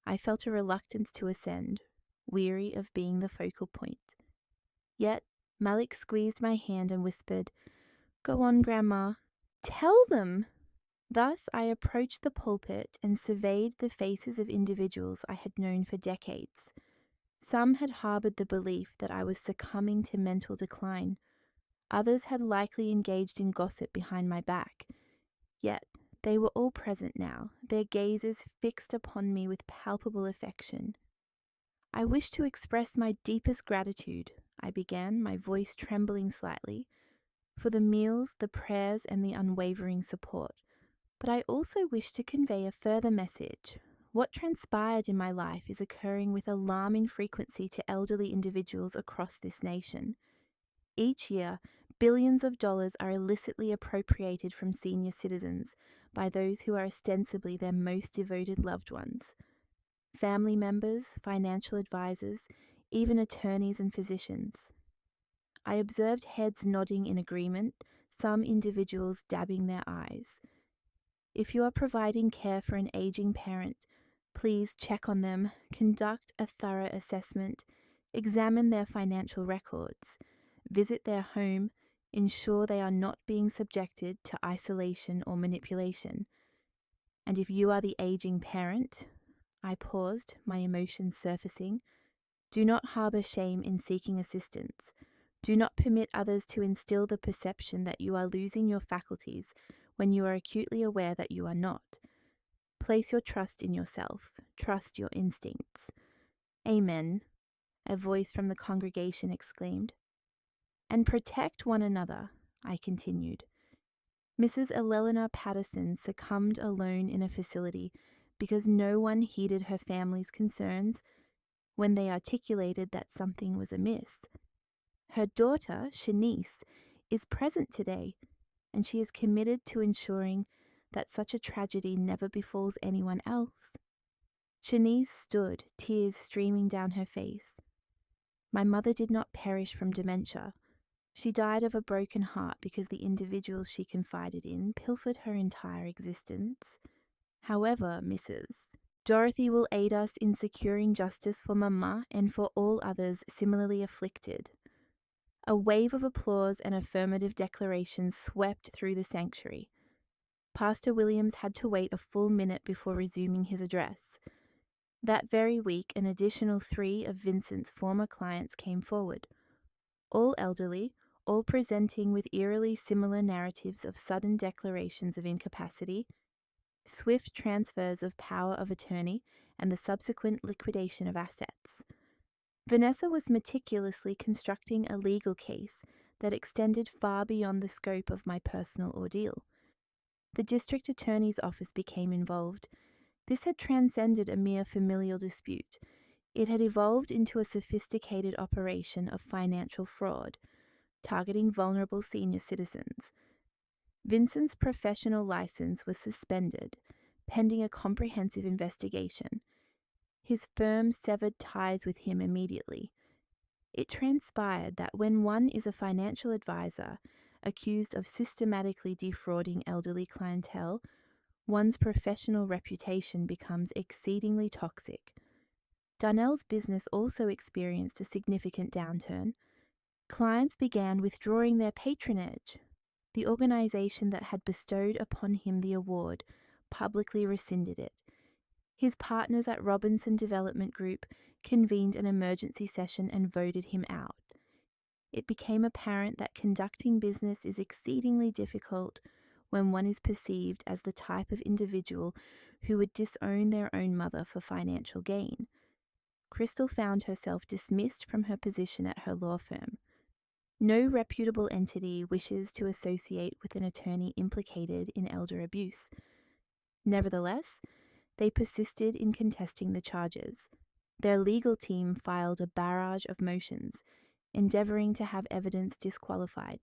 I felt a reluctance to ascend, weary of being the focal point. Yet, Malik squeezed my hand and whispered, "Go on, Grandma. Tell them." Thus, I approached the pulpit and surveyed the faces of individuals I had known for decades. Some had harbored the belief that I was succumbing to mental decline. Others had likely engaged in gossip behind my back. Yet, they were all present now, their gazes fixed upon me with palpable affection. "I wish to express my deepest gratitude," I began, my voice trembling slightly, "for the meals, the prayers, and the unwavering support. But I also wish to convey a further message. What transpired in my life is occurring with alarming frequency to elderly individuals across this nation. Each year, billions of dollars are illicitly appropriated from senior citizens by those who are ostensibly their most devoted loved ones. Family members, financial advisors, even attorneys and physicians." I observed heads nodding in agreement, some individuals dabbing their eyes. "If you are providing care for an aging parent, please check on them, conduct a thorough assessment, examine their financial records, visit their home, ensure they are not being subjected to isolation or manipulation. And if you are the aging parent," I paused, my emotions surfacing, "do not harbor shame in seeking assistance. Do not permit others to instill the perception that you are losing your faculties when you are acutely aware that you are not. Place your trust in yourself. Trust your instincts." "Amen," a voice from the congregation exclaimed. "And protect one another," I continued. Mrs. Eleanor Patterson succumbed alone in a facility because no one heeded her family's concerns when they articulated that something was amiss. Her daughter, Shanice, is present today, and she is committed to ensuring that such a tragedy never befalls anyone else. Shanice stood, tears streaming down her face. "My mother did not perish from dementia. She died of a broken heart because the individuals she confided in pilfered her entire existence. However, Mrs. Dorothy will aid us in securing justice for Mama and for all others similarly afflicted." A wave of applause and affirmative declarations swept through the sanctuary. Pastor Williams had to wait a full minute before resuming his address. That very week, an additional 3 of Vincent's former clients came forward. All elderly, all presenting with eerily similar narratives of sudden declarations of incapacity, swift transfers of power of attorney, and the subsequent liquidation of assets. Vanessa was meticulously constructing a legal case that extended far beyond the scope of my personal ordeal. The district attorney's office became involved. This had transcended a mere familial dispute. It had evolved into a sophisticated operation of financial fraud, targeting vulnerable senior citizens. Vincent's professional license was suspended, pending a comprehensive investigation. His firm severed ties with him immediately. It transpired that when one is a financial advisor accused of systematically defrauding elderly clientele, one's professional reputation becomes exceedingly toxic. Darnell's business also experienced a significant downturn. Clients began withdrawing their patronage. The organization that had bestowed upon him the award publicly rescinded it. His partners at Robinson Development Group convened an emergency session and voted him out. It became apparent that conducting business is exceedingly difficult when one is perceived as the type of individual who would disown their own mother for financial gain. Crystal found herself dismissed from her position at her law firm. No reputable entity wishes to associate with an attorney implicated in elder abuse. Nevertheless, they persisted in contesting the charges. Their legal team filed a barrage of motions, endeavoring to have evidence disqualified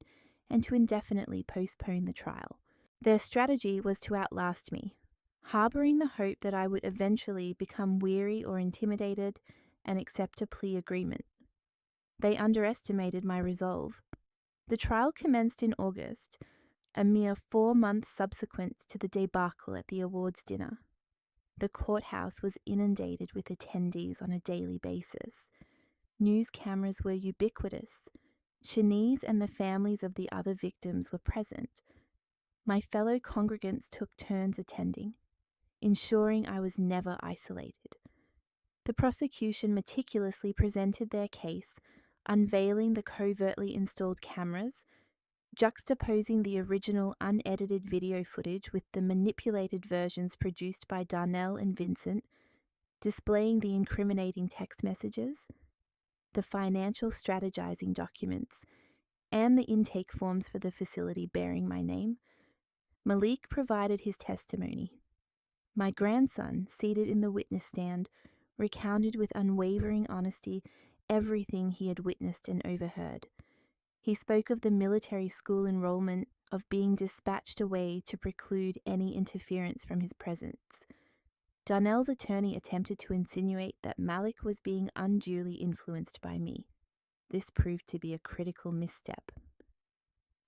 and to indefinitely postpone the trial. Their strategy was to outlast me, harboring the hope that I would eventually become weary or intimidated and accept a plea agreement. They underestimated my resolve. The trial commenced in August, a mere 4 months subsequent to the debacle at the awards dinner. The courthouse was inundated with attendees on a daily basis. News cameras were ubiquitous. Shanice and the families of the other victims were present. My fellow congregants took turns attending, ensuring I was never isolated. The prosecution meticulously presented their case, unveiling the covertly installed cameras, juxtaposing the original unedited video footage with the manipulated versions produced by Darnell and Vincent, displaying the incriminating text messages, the financial strategizing documents, and the intake forms for the facility bearing my name. Malik provided his testimony. My grandson, seated in the witness stand, recounted with unwavering honesty everything he had witnessed and overheard. He spoke of the military school enrollment, of being dispatched away to preclude any interference from his presence. Darnell's attorney attempted to insinuate that Malik was being unduly influenced by me. This proved to be a critical misstep.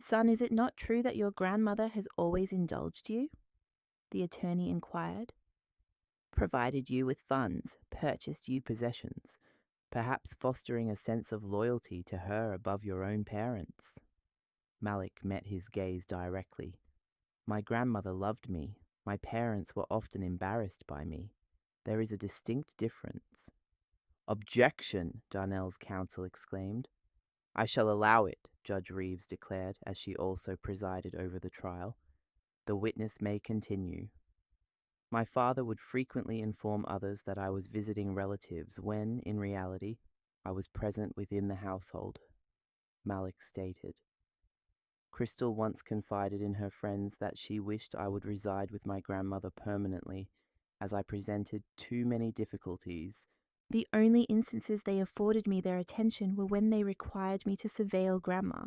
"Son, is it not true that your grandmother has always indulged you?" the attorney inquired. Provided you with funds, purchased you possessions, perhaps fostering a sense of loyalty to her above your own parents. Malik met his gaze directly. My grandmother loved me. My parents were often embarrassed by me. There is a distinct difference. Objection, Darnell's counsel exclaimed. I shall allow it, Judge Reeves declared as she also presided over the trial. The witness may continue. My father would frequently inform others that I was visiting relatives when, in reality, I was present within the household, Malik stated. Crystal once confided in her friends that she wished I would reside with my grandmother permanently, as I presented too many difficulties. The only instances they afforded me their attention were when they required me to surveil Grandma.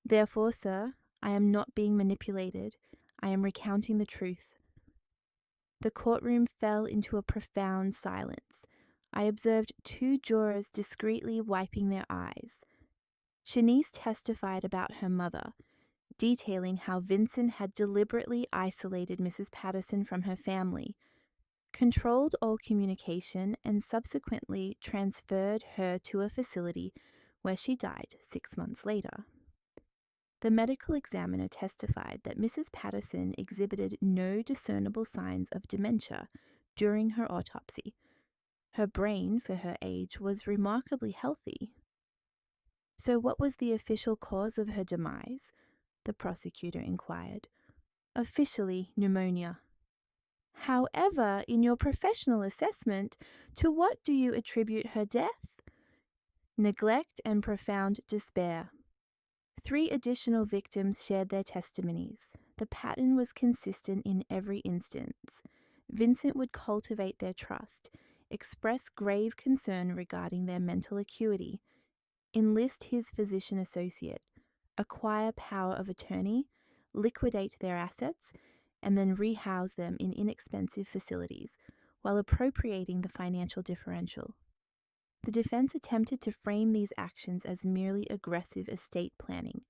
Therefore, sir, I am not being manipulated. I am recounting the truth. The courtroom fell into a profound silence. I observed 2 jurors discreetly wiping their eyes. Shanice testified about her mother, detailing how Vincent had deliberately isolated Mrs. Patterson from her family, controlled all communication, and subsequently transferred her to a facility where she died 6 months later. The medical examiner testified that Mrs. Patterson exhibited no discernible signs of dementia during her autopsy. Her brain, for her age, was remarkably healthy. So what was the official cause of her demise? The prosecutor inquired. Officially, pneumonia. However, in your professional assessment, to what do you attribute her death? Neglect and profound despair. 3 additional victims shared their testimonies. The pattern was consistent in every instance. Vincent would cultivate their trust, express grave concern regarding their mental acuity, enlist his physician associate, acquire power of attorney, liquidate their assets, and then rehouse them in inexpensive facilities while appropriating the financial differential. The defense attempted to frame these actions as merely aggressive estate planning,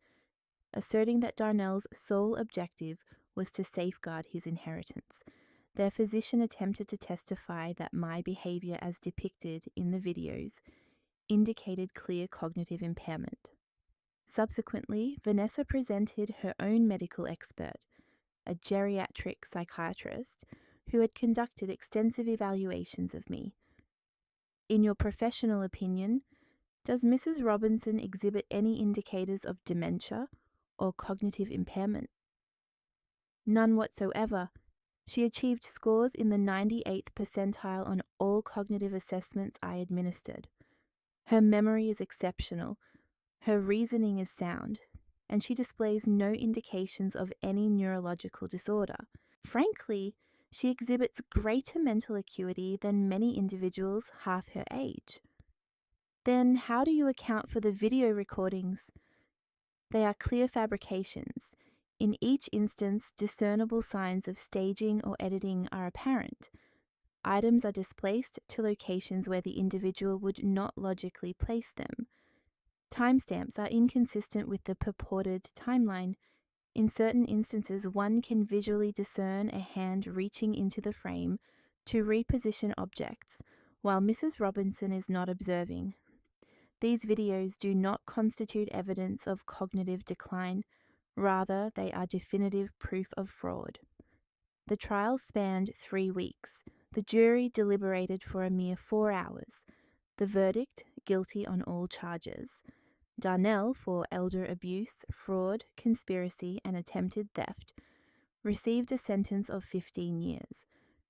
asserting that Darnell's sole objective was to safeguard his inheritance. Their physician attempted to testify that my behavior as depicted in the videos indicated clear cognitive impairment. Subsequently, Vanessa presented her own medical expert, a geriatric psychiatrist, who had conducted extensive evaluations of me. In your professional opinion, does Mrs. Robinson exhibit any indicators of dementia or cognitive impairment? None whatsoever. She achieved scores in the 98th percentile on all cognitive assessments I administered. Her memory is exceptional, her reasoning is sound, and she displays no indications of any neurological disorder. Frankly, she exhibits greater mental acuity than many individuals half her age. Then how do you account for the video recordings? They are clear fabrications. In each instance, discernible signs of staging or editing are apparent. Items are displaced to locations where the individual would not logically place them. Timestamps are inconsistent with the purported timeline. In certain instances, one can visually discern a hand reaching into the frame to reposition objects, while Mrs. Robinson is not observing. These videos do not constitute evidence of cognitive decline. Rather, they are definitive proof of fraud. The trial spanned 3 weeks. The jury deliberated for a mere 4 hours. The verdict, guilty on all charges. Darnell, for elder abuse, fraud, conspiracy, and attempted theft, received a sentence of 15 years.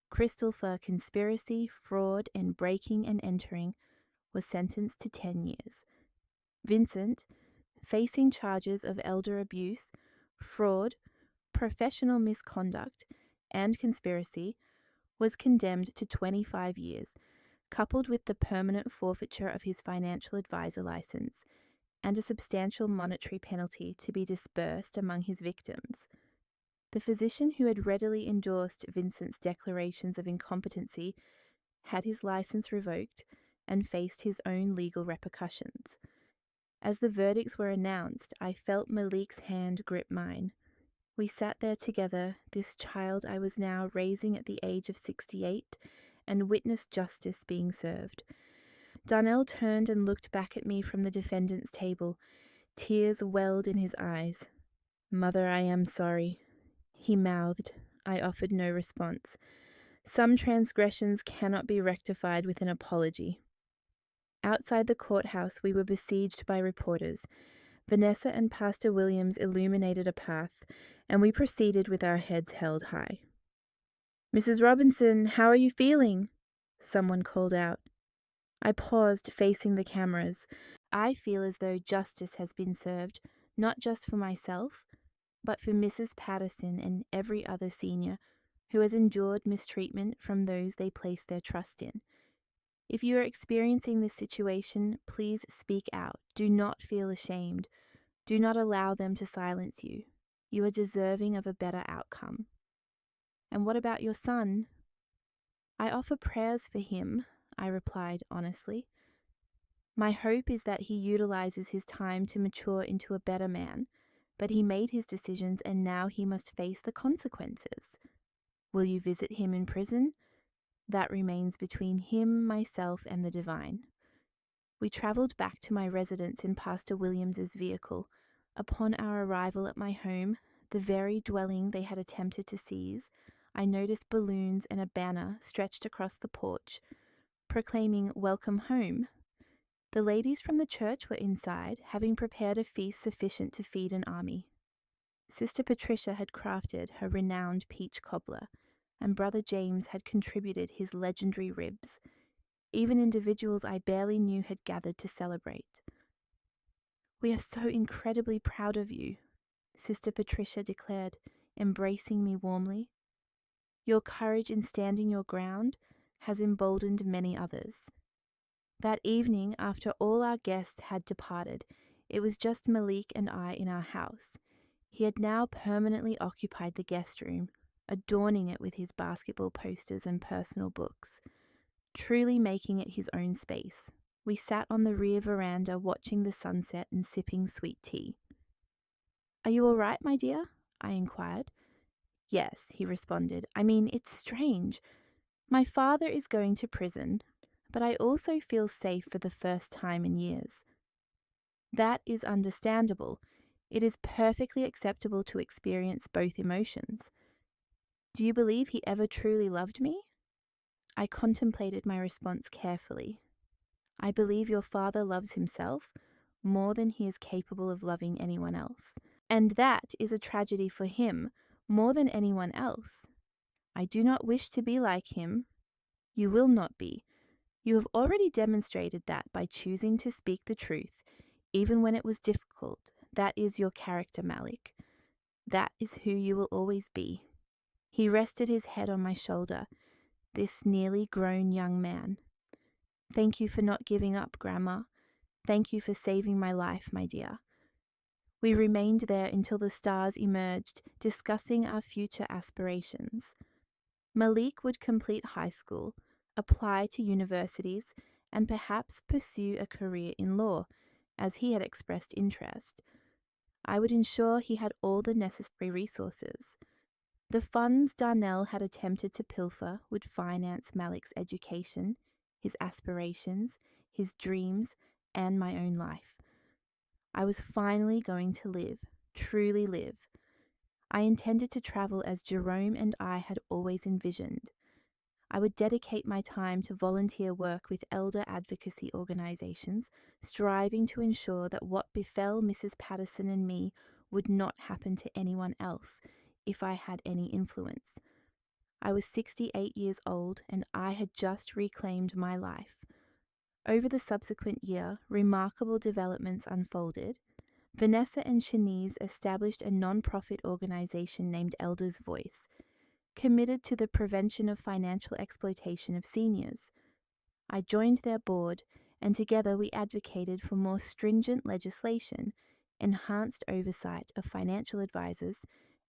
Crystal, for conspiracy, fraud, and breaking and entering, was sentenced to 10 years. Vincent, facing charges of elder abuse, fraud, professional misconduct, and conspiracy, was condemned to 25 years, coupled with the permanent forfeiture of his financial advisor license and a substantial monetary penalty to be disbursed among his victims. The physician who had readily endorsed Vincent's declarations of incompetency had his license revoked and faced his own legal repercussions. As the verdicts were announced, I felt Malik's hand grip mine. We sat there together, this child I was now raising at the age of 68, and witnessed justice being served. Darnell turned and looked back at me from the defendant's table. Tears welled in his eyes. "Mother, I am sorry," he mouthed. I offered no response. Some transgressions cannot be rectified with an apology. Outside the courthouse, we were besieged by reporters. Vanessa and Pastor Williams illuminated a path, and we proceeded with our heads held high. "Mrs. Robinson, how are you feeling?" someone called out. I paused, facing the cameras. I feel as though justice has been served, not just for myself, but for Mrs. Patterson and every other senior who has endured mistreatment from those they place their trust in. If you are experiencing this situation, please speak out. Do not feel ashamed. Do not allow them to silence you. You are deserving of a better outcome. And what about your son? I offer prayers for him, I replied honestly. My hope is that he utilizes his time to mature into a better man, but he made his decisions and now he must face the consequences. Will you visit him in prison? That remains between him, myself, and the divine. We traveled back to my residence in Pastor Williams's vehicle. Upon our arrival at my home, the very dwelling they had attempted to seize, I noticed balloons and a banner stretched across the porch, proclaiming "Welcome home." The ladies from the church were inside, having prepared a feast sufficient to feed an army. Sister Patricia had crafted her renowned peach cobbler, and Brother James had contributed his legendary ribs. Even individuals I barely knew had gathered to celebrate. "We are so incredibly proud of you," Sister Patricia declared, embracing me warmly. "Your courage in standing your ground has emboldened many others. That evening, after all our guests had departed, it was just Malik and I in our house. He had now permanently occupied the guest room, adorning it with his basketball posters and personal books, truly making it his own space. We sat on the rear veranda watching the sunset and sipping sweet tea. "Are you all right, my dear?" I inquired. "Yes," he responded. "I mean, it's strange. My father is going to prison, but I also feel safe for the first time in years." "That is understandable. It is perfectly acceptable to experience both emotions. Do you believe he ever truly loved me?" I contemplated my response carefully. "I believe your father loves himself more than he is capable of loving anyone else. And that is a tragedy for him more than anyone else. I do not wish to be like him. You will not be. You have already demonstrated that by choosing to speak the truth, even when it was difficult. That is your character, Malik. That is who you will always be." He rested his head on my shoulder, this nearly grown young man. "Thank you for not giving up, Grandma. Thank you for saving my life, my dear." We remained there until the stars emerged, discussing our future aspirations. Malik would complete high school, apply to universities, and perhaps pursue a career in law, as he had expressed interest. I would ensure he had all the necessary resources. The funds Darnell had attempted to pilfer would finance Malik's education, his aspirations, his dreams, and my own life. I was finally going to live, truly live. I intended to travel as Jerome and I had always envisioned. I would dedicate my time to volunteer work with elder advocacy organizations, striving to ensure that what befell Mrs. Patterson and me would not happen to anyone else if I had any influence. I was 68 years old and I had just reclaimed my life. Over the subsequent year, remarkable developments unfolded. Vanessa and Shanice established a non-profit organization named Elders Voice, committed to the prevention of financial exploitation of seniors. I joined their board, and together we advocated for more stringent legislation, enhanced oversight of financial advisors,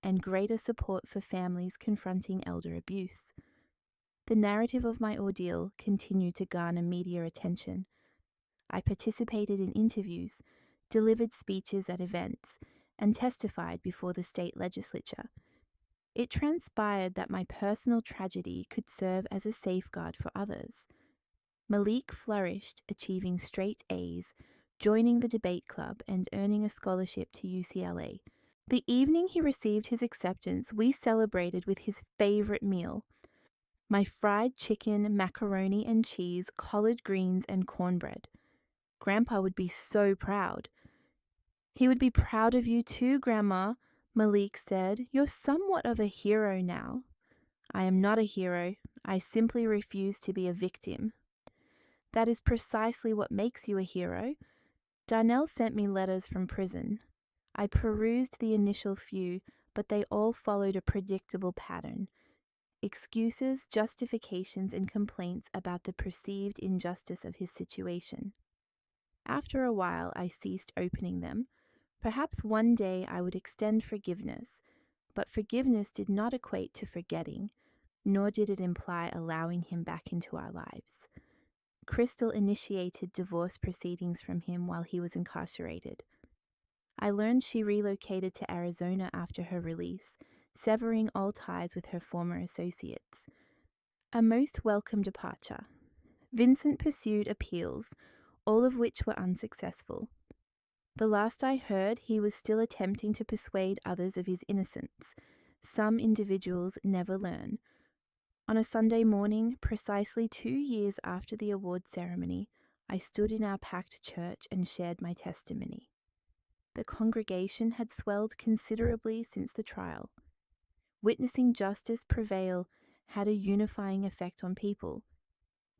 and greater support for families confronting elder abuse. The narrative of my ordeal continued to garner media attention. I participated in interviews, delivered speeches at events, and testified before the state legislature. It transpired that my personal tragedy could serve as a safeguard for others. Malik flourished, achieving straight A's, joining the debate club, and earning a scholarship to UCLA. The evening he received his acceptance, we celebrated with his favorite meal: my fried chicken, macaroni and cheese, collard greens, and cornbread. Grandpa would be so proud. "He would be proud of you too, Grandma," Malik said. "You're somewhat of a hero now." "I am not a hero. I simply refuse to be a victim." "That is precisely what makes you a hero." Darnell sent me letters from prison. I perused the initial few, but they all followed a predictable pattern: excuses, justifications, and complaints about the perceived injustice of his situation. After a while, I ceased opening them. Perhaps one day I would extend forgiveness, but forgiveness did not equate to forgetting, nor did it imply allowing him back into our lives. Crystal initiated divorce proceedings from him while he was incarcerated. I learned she relocated to Arizona after her release, severing all ties with her former associates. A most welcome departure. Vincent pursued appeals, all of which were unsuccessful. The last I heard, he was still attempting to persuade others of his innocence. Some individuals never learn. On a Sunday morning, precisely 2 years after the award ceremony, I stood in our packed church and shared my testimony. The congregation had swelled considerably since the trial. Witnessing justice prevail had a unifying effect on people.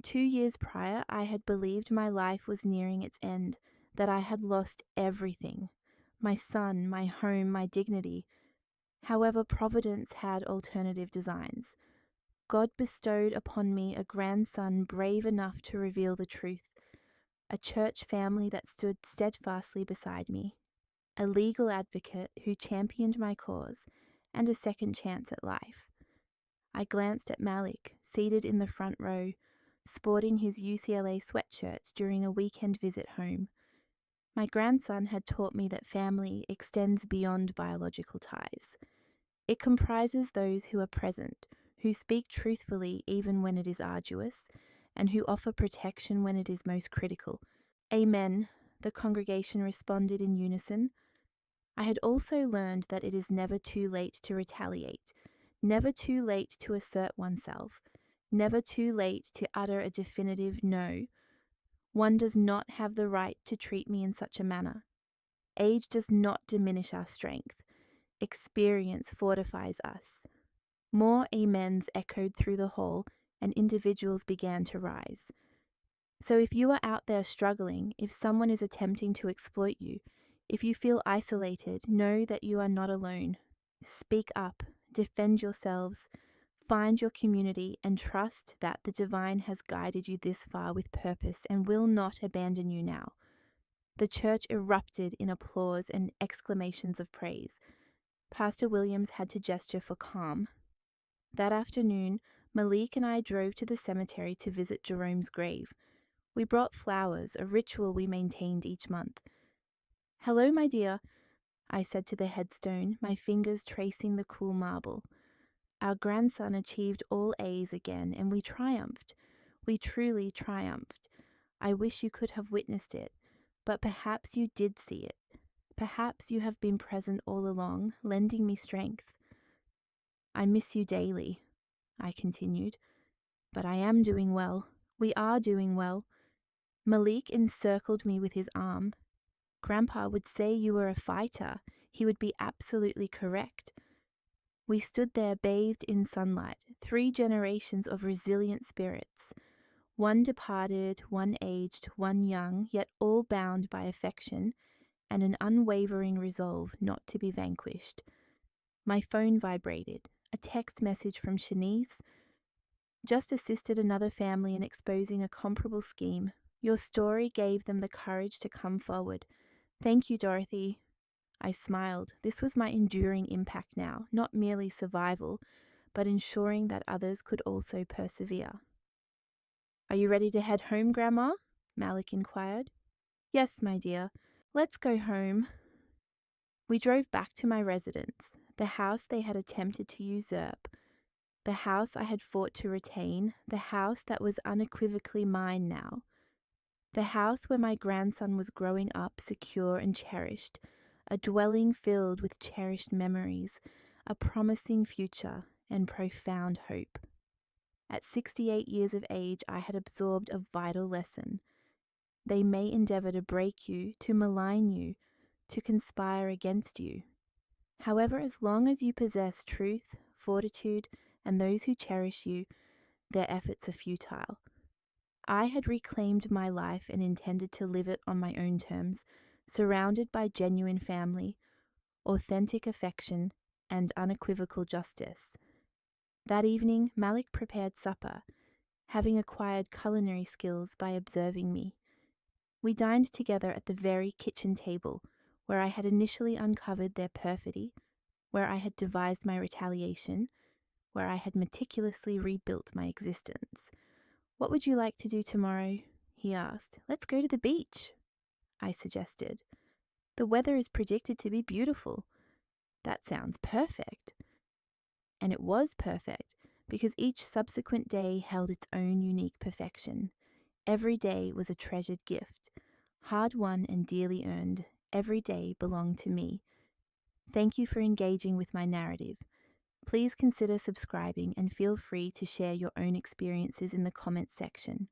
2 years prior, I had believed my life was nearing its end, that I had lost everything: my son, my home, my dignity. However, Providence had alternative designs. God bestowed upon me a grandson brave enough to reveal the truth, a church family that stood steadfastly beside me, a legal advocate who championed my cause, and a second chance at life. I glanced at Malik, seated in the front row, sporting his UCLA sweatshirts during a weekend visit home. My grandson had taught me that family extends beyond biological ties. It comprises those who are present, who speak truthfully even when it is arduous, and who offer protection when it is most critical. Amen, the congregation responded in unison. I had also learned that it is never too late to retaliate, never too late to assert oneself, never too late to utter a definitive no. One does not have the right to treat me in such a manner. Age does not diminish our strength. Experience fortifies us. More amens echoed through the hall, and individuals began to rise. So if you are out there struggling, if someone is attempting to exploit you, if you feel isolated, know that you are not alone. Speak up, defend yourselves, find your community, and trust that the divine has guided you this far with purpose and will not abandon you now. The church erupted in applause and exclamations of praise. Pastor Williams had to gesture for calm. That afternoon, Malik and I drove to the cemetery to visit Jerome's grave. We brought flowers, a ritual we maintained each month. "Hello, my dear," I said to the headstone, my fingers tracing the cool marble. Our grandson achieved all A's again, and we triumphed. We truly triumphed. I wish you could have witnessed it, but perhaps you did see it. Perhaps you have been present all along, lending me strength. I miss you daily, I continued, but I am doing well. We are doing well. Malik encircled me with his arm. Grandpa would say you were a fighter. He would be absolutely correct. We stood there bathed in sunlight, 3 generations of resilient spirits. One departed, one aged, one young, yet all bound by affection and an unwavering resolve not to be vanquished. My phone vibrated. A text message from Shanice. "Just assisted another family in exposing a comparable scheme. Your story gave them the courage to come forward. Thank you, Dorothy." I smiled. This was my enduring impact now, not merely survival, but ensuring that others could also persevere. "Are you ready to head home, Grandma?" Malik inquired. "Yes, my dear. Let's go home." We drove back to my residence, the house they had attempted to usurp, the house I had fought to retain, the house that was unequivocally mine now, the house where my grandson was growing up secure and cherished, a dwelling filled with cherished memories, a promising future, and profound hope. At 68 years of age, I had absorbed a vital lesson. They may endeavor to break you, to malign you, to conspire against you. However, as long as you possess truth, fortitude, and those who cherish you, their efforts are futile. I had reclaimed my life and intended to live it on my own terms, surrounded by genuine family, authentic affection, and unequivocal justice. That evening, Malik prepared supper, having acquired culinary skills by observing me. We dined together at the very kitchen table where I had initially uncovered their perfidy, where I had devised my retaliation, where I had meticulously rebuilt my existence. "What would you like to do tomorrow?" he asked. "Let's go to the beach," I suggested. "The weather is predicted to be beautiful." "That sounds perfect." And it was perfect, because each subsequent day held its own unique perfection. Every day was a treasured gift, hard-won and dearly earned. Every day belonged to me. Thank you for engaging with my narrative. Please consider subscribing and feel free to share your own experiences in the comments section.